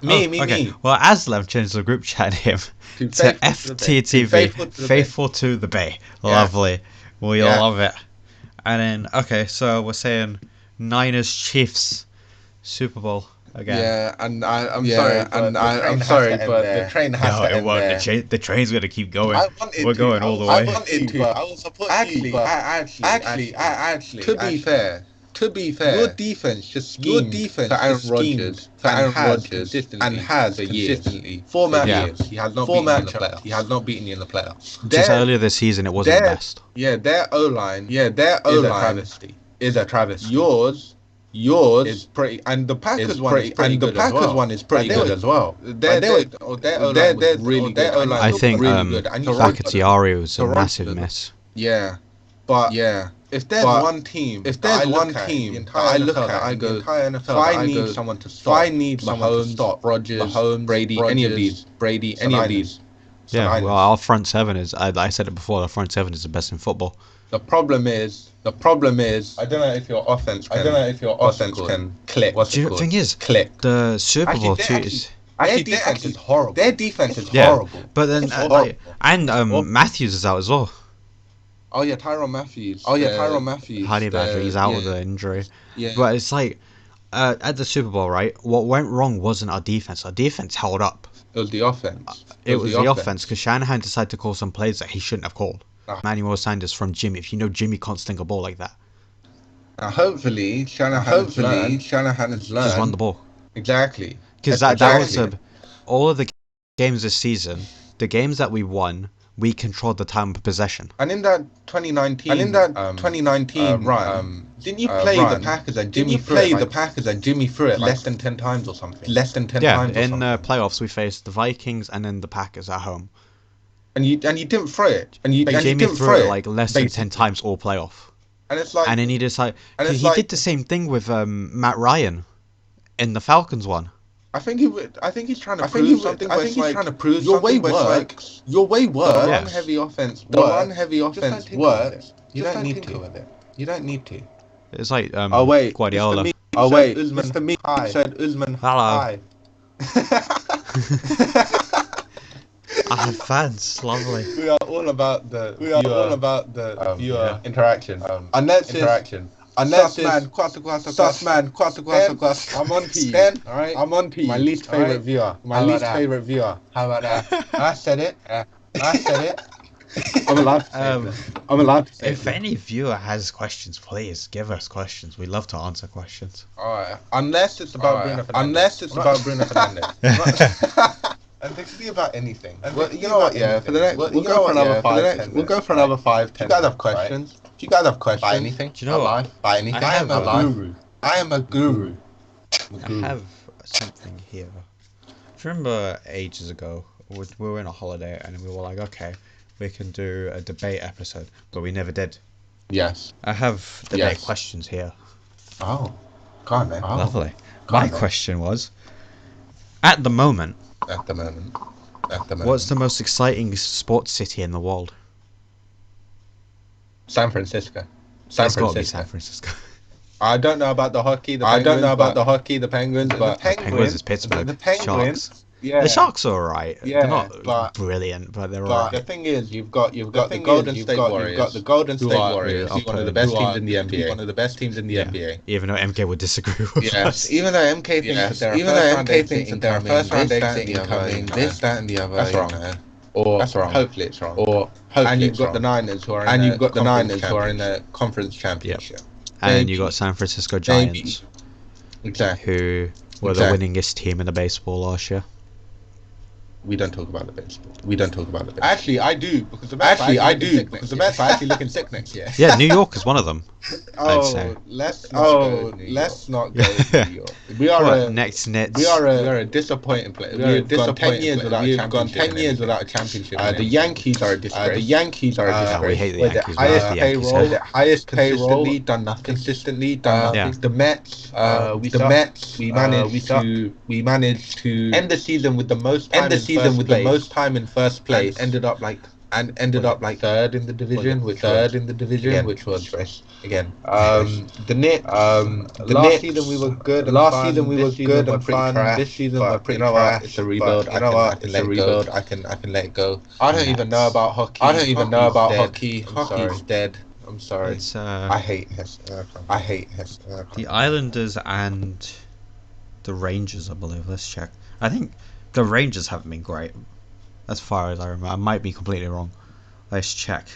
B: Okay. Well, Aslam changed the group chat name to FTTV, Faithful to the Bay. Lovely. We love it. And then, so we're saying Niners Chiefs Super Bowl. Again.
A: Yeah, and I'm sorry, but the train has to end there.
B: The train's gonna keep going. We're going all the way.
A: I wanted to. I was supposed to. Actually, to be fair, To be fair, your defense just schemed for Aaron Rodgers and has consistently for years. He has not beaten you in the playoffs. He has not beaten you in the playoffs.
B: Just earlier this season, it wasn't the best.
A: Yeah, their O-line is a travesty. Yours is pretty, and the Packers one is pretty good as well. Their O-line was really good.
B: I think Bakhtiari was a massive miss.
A: Yeah, but if there's one team that I look at, I go, if I need someone to stop Rodgers, Mahomes, Brady, any of these.
B: Yeah, well, our front seven is. I said it before. Our front seven is the best in football.
A: The problem is. I don't know if your offense can click.
B: The thing is, the Super Bowl too is.
A: Their defense is horrible. Their defense is horrible.
B: But then Matthews is out as well.
A: Oh yeah, Tyrann Matthews.
B: Honey Badger, he's out with an injury. Yeah. But it's like at the Super Bowl, right? What went wrong wasn't our defense. Our defense held up.
A: It was the offense.
B: It was the offense because Shanahan decided to call some plays that he shouldn't have called. Manuel Sanders from Jimmy. If you know Jimmy can't sting a ball like that.
A: Now hopefully Shanahan has learned.
B: Just run the ball.
A: Exactly.
B: Because that was all of the games this season. The games that we won, we controlled the time of possession.
A: And in that 2019 run, didn't you play the Packers and Jimmy threw it less than 10 times or something?
B: Yeah, in the playoffs we faced the Vikings and then the Packers at home.
A: And you didn't throw it.
B: Jamie threw it like less than 10 times all playoff.
A: And it's like,
B: and then he decided he did the same thing with Matt Ryan in the Falcons one.
A: I think he's trying to prove something. Your way works. The one heavy offense works. You don't need to.
B: It's like
A: Guardiola.
B: Guardiola.
A: Mr. Me said Usman.
B: Hello. I have fans, lovely.
A: We are all about the viewer interaction. Unless Sussman, I'm on to you. Alright? I'm on to you. My least favorite viewer. How about that? I said it. I'm allowed to say
B: if any viewer has questions, please give us questions. We love to answer questions.
A: Alright. Unless it's about Bruno Fernandes. And it could be about anything. Well, you know what? Yeah, for the next, we'll go for another 5. We'll go for another 5. 10. Do you guys have questions? Do you guys have questions? Buy anything?
B: Do you know what?
A: Buy anything? I am a guru.
B: I have something here. Do you remember ages ago we were in a holiday and we were like, okay, we can do a debate episode, but we never did.
A: Yes.
B: I have debate questions here.
A: Oh, go on, man. Oh.
B: Lovely. My question was, at the moment. What's the most exciting sports city in the world?
A: San Francisco.
B: It's got to be San Francisco.
A: I don't know about the hockey. The Penguins, but
B: the Penguins is Pittsburgh. The
A: Penguins.
B: Yeah. The Sharks are alright. Yeah, they're not brilliant, but they're alright.
A: The thing is, you've got the Golden State Warriors. One of the best teams in the NBA.
B: Even though MK would disagree with
A: us. Even though MK thinks that they're a first round exit incoming, this, that, and the other. That's wrong. That's wrong. Hopefully it's wrong. And you've got the Niners who are in the conference championship.
B: And you got San Francisco Giants.
A: Exactly.
B: Who were the winningest team in the baseball last year.
A: We don't talk about the baseball. Actually, I do because the Mets are actually looking sick next year.
B: Yeah, New York is one of them.
A: Let's not go to New York. We are
B: next Nets.
A: We are a disappointing player. We've gone 10 years without a championship. The Yankees are a disgrace.
B: We hate the Yankees.
A: Highest payroll, done nothing. The Mets. We managed to end the season with the most time in first place. Ended up like third in the division, which was again. The Knicks. Last season we were good. And fun. This season we're pretty trash. It's a rebuild. I can let it go. I don't even know about hockey. Hockey's dead. I'm sorry. I hate Hester.
B: The Islanders and the Rangers, I believe. Let's check. I think the Rangers haven't been great, as far as I remember. I might be completely wrong. Let's check.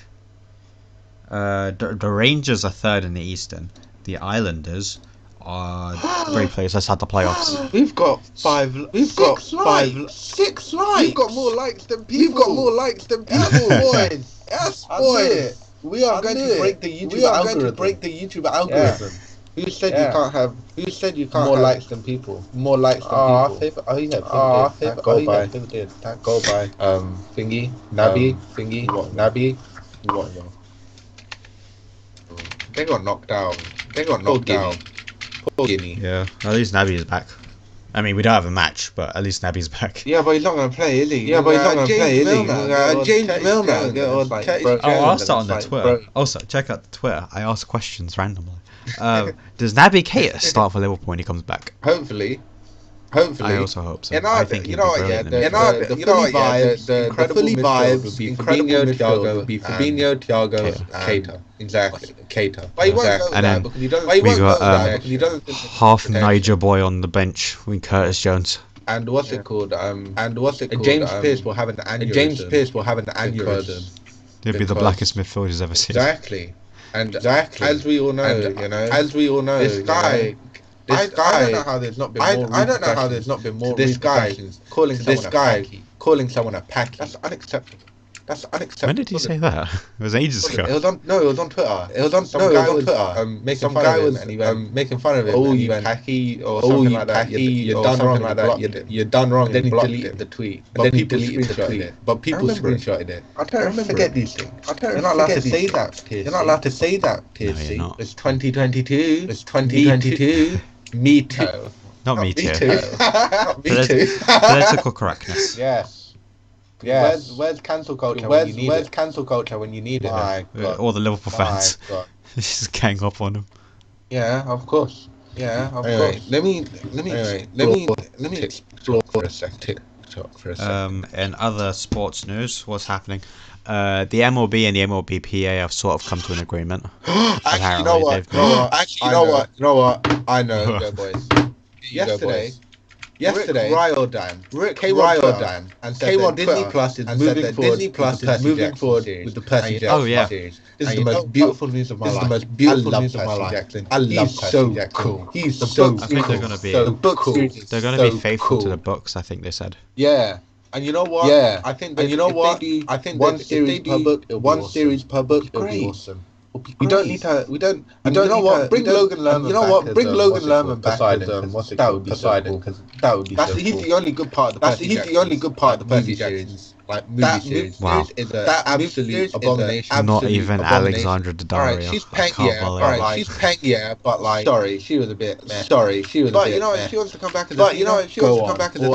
B: The Rangers are third in the Eastern. the Islanders are 3 places outside the playoffs.
A: We've got 5. We've got 5. 6 likes. We've got more likes than people. Boys. Yes, boys. We are going to break the YouTube algorithm. Who said you can't have? Who said you can't more likes than people? More likes than people. That go by. Thingy. Nabi. What? They got knocked down. Poor Guinea.
B: Yeah, at least Naby is back. I mean, we don't have a match, but at least Naby's back.
A: Yeah, but he's not going to play, is he? James Milner.
B: I'll start on the Twitter. Also, check out the Twitter. I ask questions randomly. Does Naby Keita start for Liverpool when he comes back?
A: Hopefully.
B: I also hope so. I think
A: the fully vibes would be Fabinho, Thiago, Keita. Exactly, Keita. But he won't go
B: and then
A: because you don't.
B: we got half Niger boy on the bench with Curtis Jones.
A: And what's it called? James Pearce will have an aneurysm.
B: He'll be the blackest midfield he's ever seen.
A: Exactly. As we all know, this guy. I don't know how there's not been more repercussions calling someone a packy. That's unacceptable.
B: When did he say that? It was ages ago.
A: It was on Twitter. Making fun of him. Oh, you packy or something like that. You're done wrong like that. You're done wrong. Then he deleted the tweet. But people screenshotted it. I don't forget these things. You're not allowed to say that. You're not allowed to say that. It's 2022. Me too.
B: Not me too.
A: Me too.
B: Political correctness.
A: Yes. Where's cancel culture when you need it?
B: All the Liverpool fans just gang up on him.
A: Yeah, of course. Let me explore for a second.
B: In other sports news, what's happening? The MLB and the MLBPA have sort of come to an agreement.
A: Actually, you know what? I know, boys. Yesterday, Rick came on and said that Disney Plus is moving forward with the Percy Jackson series. This is the most beautiful news of my life. I love Percy Jackson. He's so cool.
B: I think they're going to be faithful to the books, I think they said.
A: Yeah. And you know what? Yeah. I think one series per book, it'll be awesome. We don't need to. Bring Logan Lerman back. That would be Poseidon. He's the only good part of the Percy series. Like movie series.
B: Wow.
A: Is an absolute abomination.
B: Not even Alexandra Daddario.
A: Alright, she's paying. But like, sorry, she was a bit. But you know, if she wants to come back as Athena, or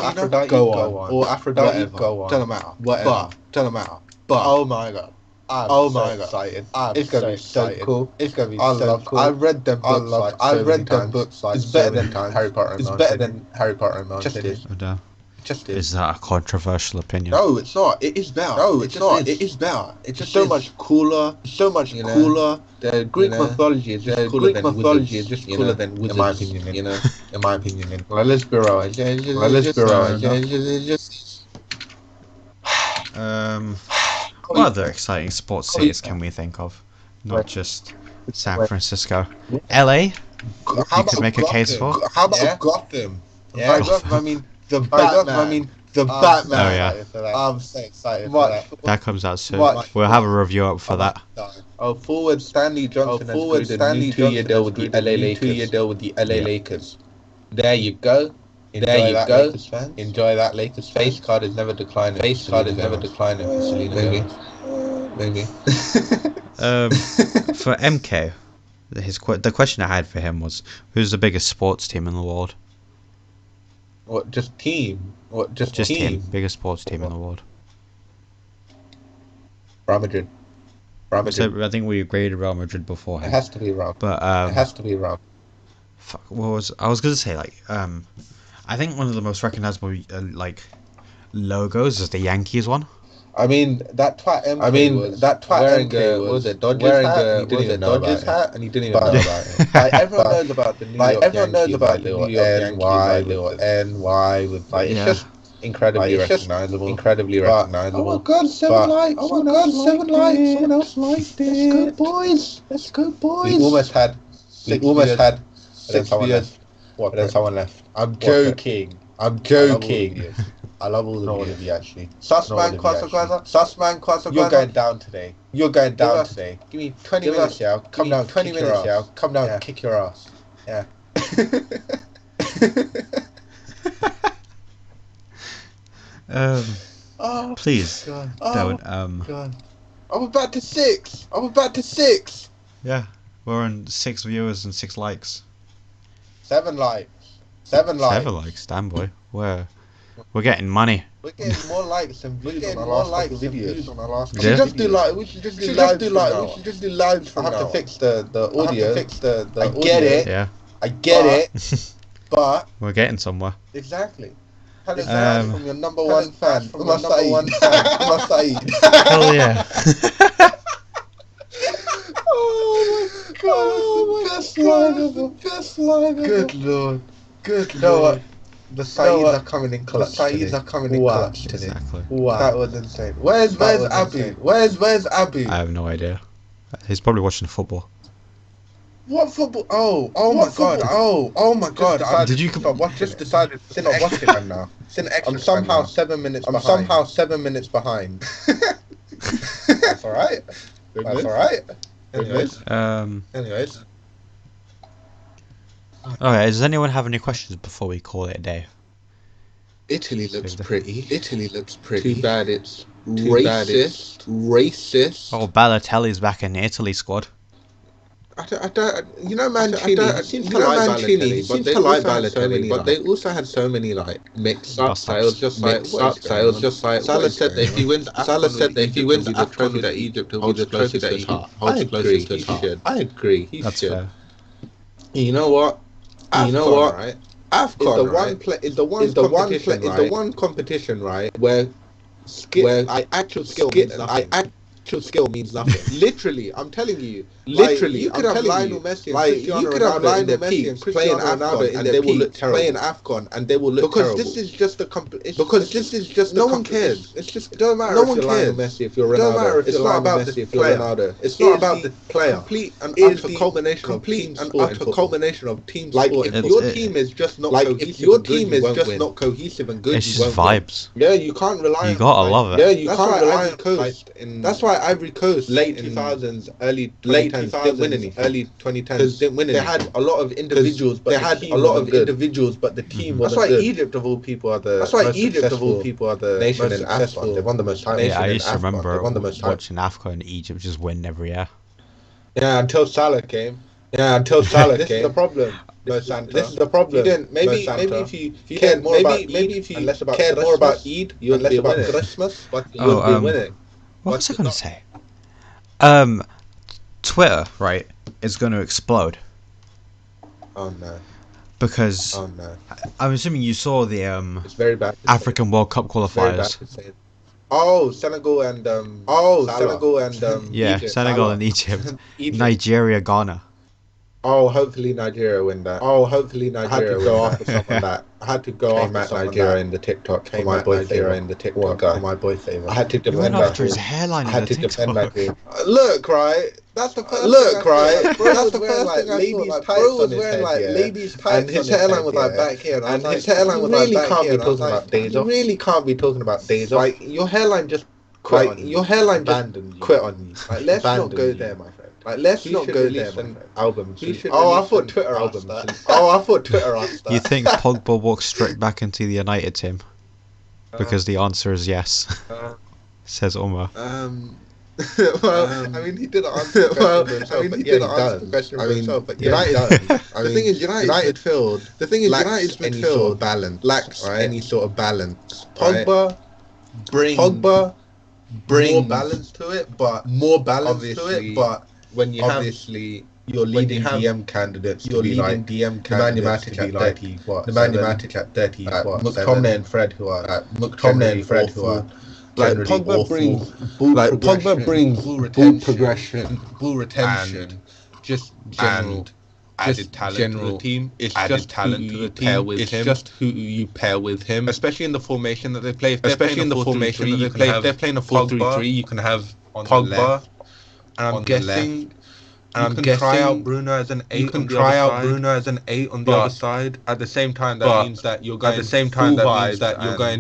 A: Aphrodite, go on. Or Aphrodite, go on. Doesn't matter. Whatever. Doesn't matter. But oh my god. I'm so excited. It's gonna be so cool. It's gonna be so cool. I read them books. It's better than Harry Potter. It's better than Harry Potter and Mountain.
B: Is that a controversial opinion?
A: No, it's not. It is better. It is better. It's just so much cooler. Cooler. The Greek mythology is just cooler than wizards. In my opinion. Well, let's be real.
B: What other exciting sports cities can we think of? Not just San Francisco. LA? You could make a case for?
A: How about Gotham? Yeah, Gotham, I mean, the Batman. Oh,
B: yeah.
A: I'm so excited for that.
B: That comes out soon. We'll have a review up for that.
A: Forward Stanley Johnson has agreed a new 2-year deal with the LA Lakers. There you go. Enjoy that, Lakers. Face card is never declining. Maybe.
B: For MK, the question I had for him was, who's the biggest sports team in the world?
A: What, just team? Just
B: team? Biggest sports team in the world.
A: Real Madrid.
B: So I think we agreed Real Madrid beforehand.
A: It has to be Real.
B: But
A: it has to be Real.
B: Fuck, I was gonna say, like, I think one of the most recognizable logos is the Yankees one.
A: I mean, that twat MK was a Dodgers hat, and he didn't even know about it. Like, everyone knows about the New York Yankees, little NY with like, it's just incredibly recognizable. Oh my god, 7 likes! Someone else liked it. Let's go, boys! We almost had
C: We almost had 6 beers. What? And then someone left. I'm joking. I love all of you actually. Sussman, Kwasa. You're going down today. Give me 20 minutes, yeah. I'll come down, 20 minutes, yeah. I'll come down, kick your ass. Yeah.
B: Please don't.
C: God. I'm about to 6.
B: Yeah, we're on 6 viewers and 6 likes.
C: 7 likes.
B: 7 likes, damn boy. We're getting money.
C: We're getting more likes than views on our last videos.
B: Yeah.
C: We should just do lives. I have to fix the audio. I get it.
B: Yeah.
C: I get it. But
B: we're getting somewhere.
C: Exactly. From your number one fan, Saeed.
B: Hell yeah.
C: Oh my god, best line ever. Good lord. You know what? The Saeeds are coming in clutch today.
B: Exactly.
C: Wow. That was insane. Where's Abu? Where's Abu?
B: I have no idea. He's probably watching football.
C: What football? Oh my god.
B: Did you
C: just decided to stop watching them now. I'm somehow 7 minutes behind. That's alright. Anyways.
B: Okay, does anyone have any questions before we call it a day?
C: Italy looks pretty. Too bad it's racist.
B: Oh, Balotelli's back in the Italy squad.
C: I don't. You know, Mancini seems to like Balotelli, but they also had so many like mixed up sales. Just like Salah said that if he wins, the trophy that Egypt will be the trophy that he holds closest to his heart. I agree.
B: That's fair.
C: You know what? Right? AFCON is the one competition, right, where actual skill means nothing. Literally, I'm telling you. You could have Lionel Messi and Cristiano Ronaldo in their peak playing AFCON, and they will look terrible. Because this is just a no one cares. It's just it doesn't matter if you're Lionel Messi, if you're Ronaldo. It's not about the player. It's not about the player. Complete and utter culmination of team sport. If your team is just not cohesive and good,
B: it's just vibes.
C: Yeah, you can't rely.
B: You gotta love it.
C: Yeah, you can't rely on Coast. That's why Ivory Coast late 2000s, early 2010s didn't win anything. Early 2010s didn't win anything. They had a lot of individuals, but the team wasn't good. That's why Egypt of all people are the nation in AFCON. They won the most titles.
B: Yeah, I used to remember watching AFCON in Egypt just win every year.
C: Yeah, until Salah came. This is the problem. This is the problem. Maybe if you cared more about Eid, you would less about Christmas, but you would be winning.
B: What was I going to say? Twitter, right, is going to explode.
C: Oh no.
B: Because I'm assuming you saw the
C: it's very bad
B: African World Cup qualifiers.
C: Senegal and
B: yeah,
C: Egypt,
B: Senegal and Egypt. Nigeria, Ghana.
C: Hopefully Nigeria win that. I had to go after someone that. I had to go after Nigeria in the TikTok for my boy favorite. I had to defend that.
B: His hairline. I had to defend that dream.
C: Look, right. That's the first. Look, right. That's the first thing I saw. Bro was wearing like ladies' tights, and his hairline was like back here, and his hairline was like back here. You really can't be talking about days off. Like your hairline just quit on you. Your hairline just quit on you. Like let's not go there, my friend. Like let's not go there. Albums. I thought Twitter asked that.
B: You think Pogba walks straight back into the United team? Because the answer is yes. Says Omar.
C: I mean, he did answer the question for himself. But the thing is, United's midfield lacks any sort of balance. Pogba bring more balance to it, but when you obviously you're leading DM candidates, you're leading DM candidates to be like the Man United at 30, McTominay and Fred who are like Pogba brings ball progression, ball retention, just general added talent to the team. It's just talent to the team. It's just who you pair with him, especially in the formation that they play. Especially in the formation that they play. If they're playing a 4-3-3, you can have Pogba, and I'm guessing
A: You can try out Bruno as an 8 on the other side. Bruno as an 8 on the other side. At the same time, that means that you're going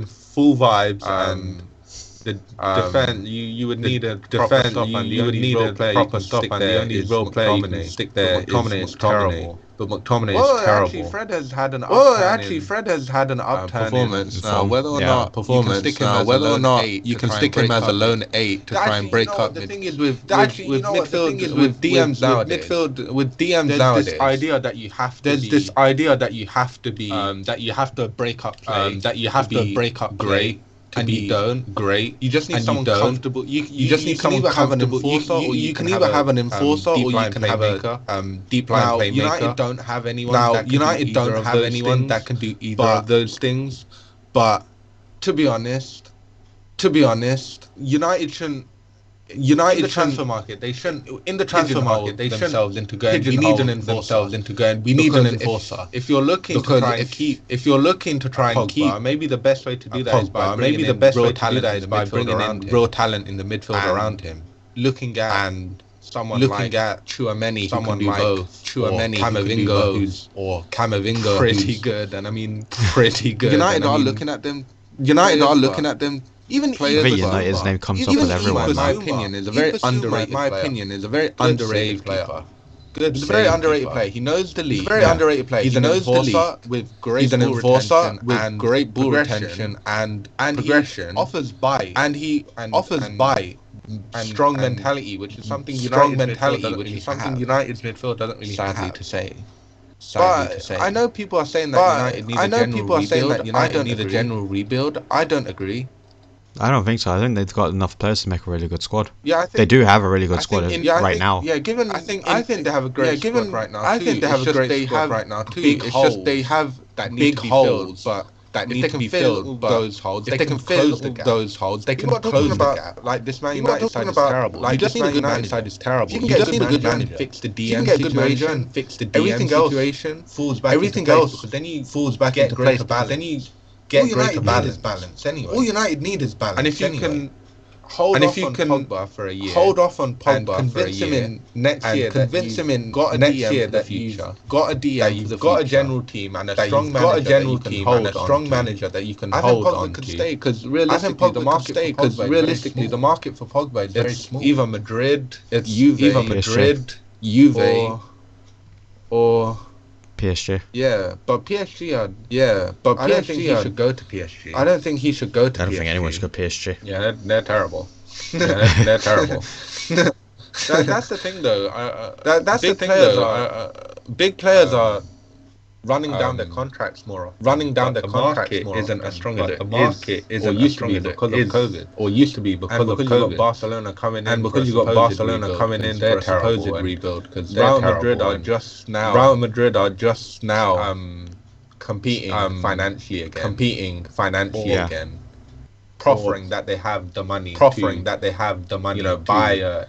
A: full vibes and the defense. You would need a proper stop, and the only role player you can stick there is McTominay is terrible. But McTominay is terrible. Actually, Fred has had an upturn performance. Now, whether or not you can stick him as a lone 8 to try and break up. The thing is with midfield, with DMs nowadays, there's this idea that you have to break up play, great. And you don't. Great. You just need someone comfortable. You just need someone comfortable. You can either have an enforcer or you can have a deep line playmaker. United don't have anyone. That can do either of those things. But to be honest, United shouldn't. In the transfer market, they shouldn't pigeonhole themselves into going. We need an enforcer. We need an enforcer. If you're looking to try and keep Pogba, maybe the best way to do that is by bringing in real talent in the midfield around him. Looking at Tchouaméni, someone who can do both. Camavinga, who's pretty good, and I mean pretty good. United are looking at them. Even players,
B: United's name comes up with everyone.
A: In my opinion, is a very underrated player. Good, he's a very underrated player. He knows the league. He's a very underrated player. He's an enforcer with great ball retention and progression. Offers bite and strong mentality, which is something United's midfield doesn't really have. Sadly to say. I know people are saying that United need a general rebuild. I don't agree.
B: I don't think so. I think they've got enough players to make a really good squad. Yeah, I think they do have a really good squad right now.
A: Yeah, I think they have a great squad right now. I think they have a great squad right now too. It's just they have big holes, but that need to be filled. Those holes, if they can close those holes, they can close the gap. Like this Man United side is terrible. Like this Man United side is terrible. You just need a good manager. Fix the DM situation. Fix the DM situation. Falls back. Everything else, but then he falls back into greater balance. Then he get greater balance anyway. All United need is balance. And if you can hold off on Pogba for a year, and convince him in next year that you've got a DM general team and a strong manager that you can hold on to. Because realistically, the market for Pogba is very small. Either Madrid, Juve, or
B: PSG.
A: But PSG I don't think he should go to PSG. I don't think anyone should
B: go to PSG.
A: Yeah, they're terrible. They're terrible. That's the thing, though. Big players are running down their contracts more. Isn't as strong as the market isn't as strong because of COVID. Or used to be because of COVID. You've got Barcelona coming in, for a supposed rebuild, because Real Madrid are just now competing financially again. Proffering that they have the money, buy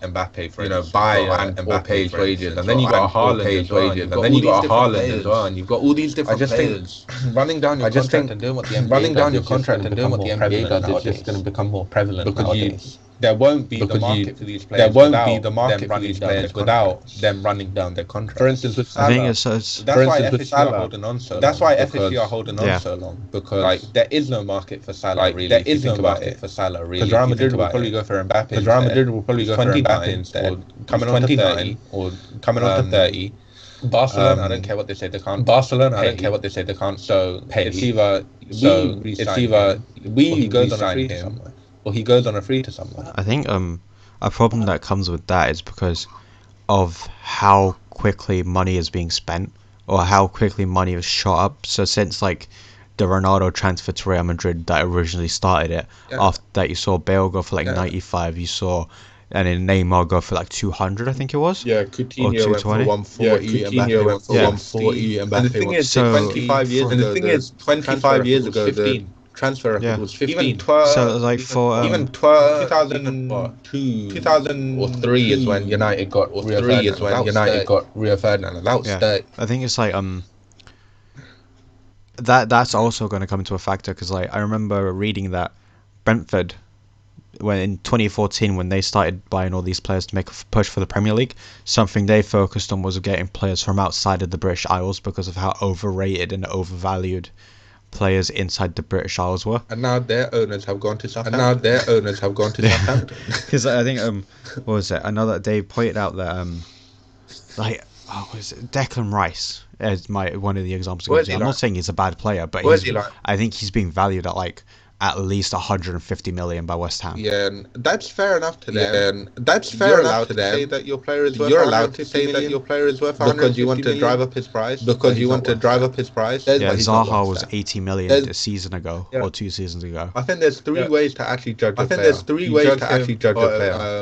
A: Mbappe, for Mbappe's wages, and then you got Haaland's wages, and then you got Haaland as well, and you've got all these different players. Running down your contract and doing what the NBA does is just going to become more prevalent because there won't be the market for these players without them running down their contract. For instance, with Salah, that's why FSG are holding on so long, because there is no market for Salah. There is no market for Salah, really. Because Real Madrid will probably go for Mbappe instead, or coming on to 30. Barcelona, I don't care what they say they can't. So pay. It's either he goes on a free to somewhere, or he goes on a free to somewhere.
B: I think a problem that comes with that is because of how quickly money is being spent, or how quickly money is shot up. So since like the Ronaldo transfer to Real Madrid that originally started it, after that you saw Bale go for like 95, you saw, and then Neymar go for like 200, I think it was.
A: Yeah, Coutinho went for 140, Mbappe went for 140, and the thing is, 25 years ago, the transfer record was 15.
B: So like for
A: 2003 is when United got Rio Ferdinand, and that was 30.
B: I think it's like that's also going to come into a factor, because like I remember reading that Brentford when in 2014 when they started buying all these players to make a push for the Premier League, something they focused on was getting players from outside of the British Isles because of how overrated and overvalued players inside the British Isles were.
A: And now their owners have gone to Southampton.
B: Because I think what was it? Another they pointed out that was it Declan Rice as one of the examples. I'm not saying he's a bad player, but I think he's being valued at at least 150 million by West Ham.
A: Yeah, and that's fair enough to them. That's fair enough to them. That your player is worth You're allowed to say that your player is worth because you want to drive up his price. Yeah,
B: Zaha was 80 million a season ago or 2 seasons ago.
A: I think there's three ways to actually judge a player.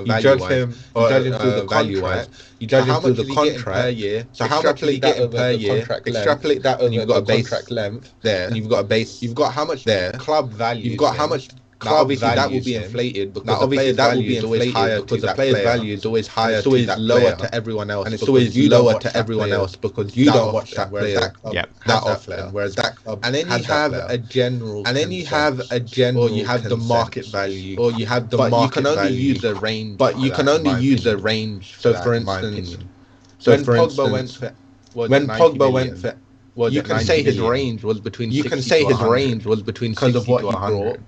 A: You judge him through the value-wise. You judge him through the contract per year. So how much are you getting per year? Extrapolate that over the contract length there. And you've got a base. You've got how much there? Club value. You've got how much club obviously that will be inflated because the player's value is always higher because the player's value is always higher. It's always lower to everyone else, and it's always lower to everyone else because you don't watch that player that often. Whereas that club, and then you have a general, and then you have a general, or you have the market value, or you have the market. You can only use a range. But you can only use a range. So for instance, when Pogba went for. You can say his range was between. You can say his range was between 60 to 100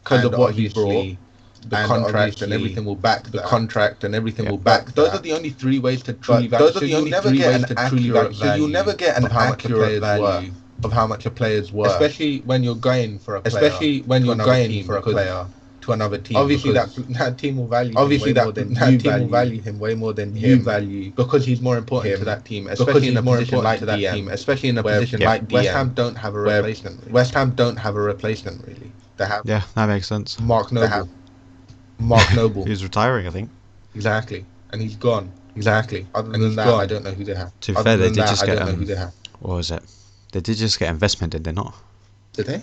A: because of what he brought. The contract and everything will back the contract and everything will back. Those are the only three ways to truly value. Those are the only three ways to truly value. So you'll never get an accurate value of how much a player's worth, especially when you're going for a player. Especially when you're going for a player to another team. Obviously, that team will value. Obviously, that team will value him way more than you value because he's more important to that team. Especially in a position like that team. Especially in a position like DM. West Ham don't have a replacement. West Ham don't have a replacement really. They have.
B: Yeah, that makes sense.
A: Mark Noble.
B: He's retiring, I think.
A: Exactly, and he's gone. Exactly. Other than that, I don't know who they have.
B: To be fair, they did just get. What was it? They did just get investment, did they not?
A: Did they?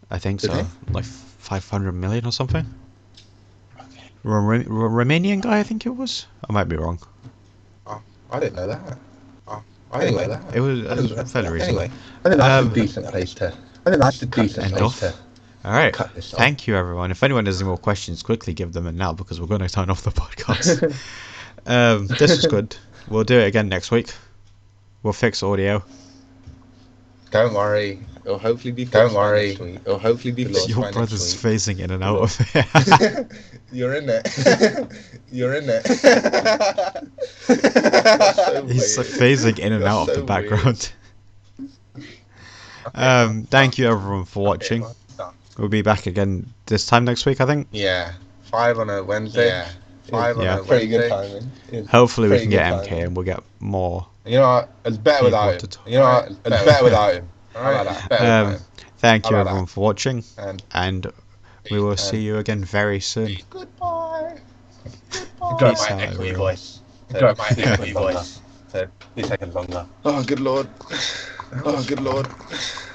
B: I think so. Like 500 million or something. Okay. Romanian guy, I think it was. I might be wrong.
A: Oh, I didn't know that. Anyway,
B: it was fairly recent.
A: Anyway, I think that's a decent place to.
B: All right. Thank you, everyone. If anyone has any more questions, quickly give them in now because we're going to turn off the podcast. This was good. We'll do it again next week. We'll fix audio.
A: Don't worry. It'll hopefully be fixed. Don't worry. It'll hopefully be fixed.
B: Your brother's phasing in and out of it.
A: You're in it. You're in it.
B: He's phasing in and out of the background. Thank you, everyone, for watching. We'll be back again this time next week, I think.
A: Yeah. 5 on a Wednesday. Yeah. 5 on a Wednesday. Pretty good timing.
B: Hopefully we can get MK and we'll get more.
A: You know what? It's better without him. You know what? It's better without him.
B: Thank you, everyone, for watching. And we will see you again very soon.
A: Goodbye.
C: Got my echoey voice. Got my echoey voice. So 2 seconds longer.
A: Oh, good lord. Oh, good lord.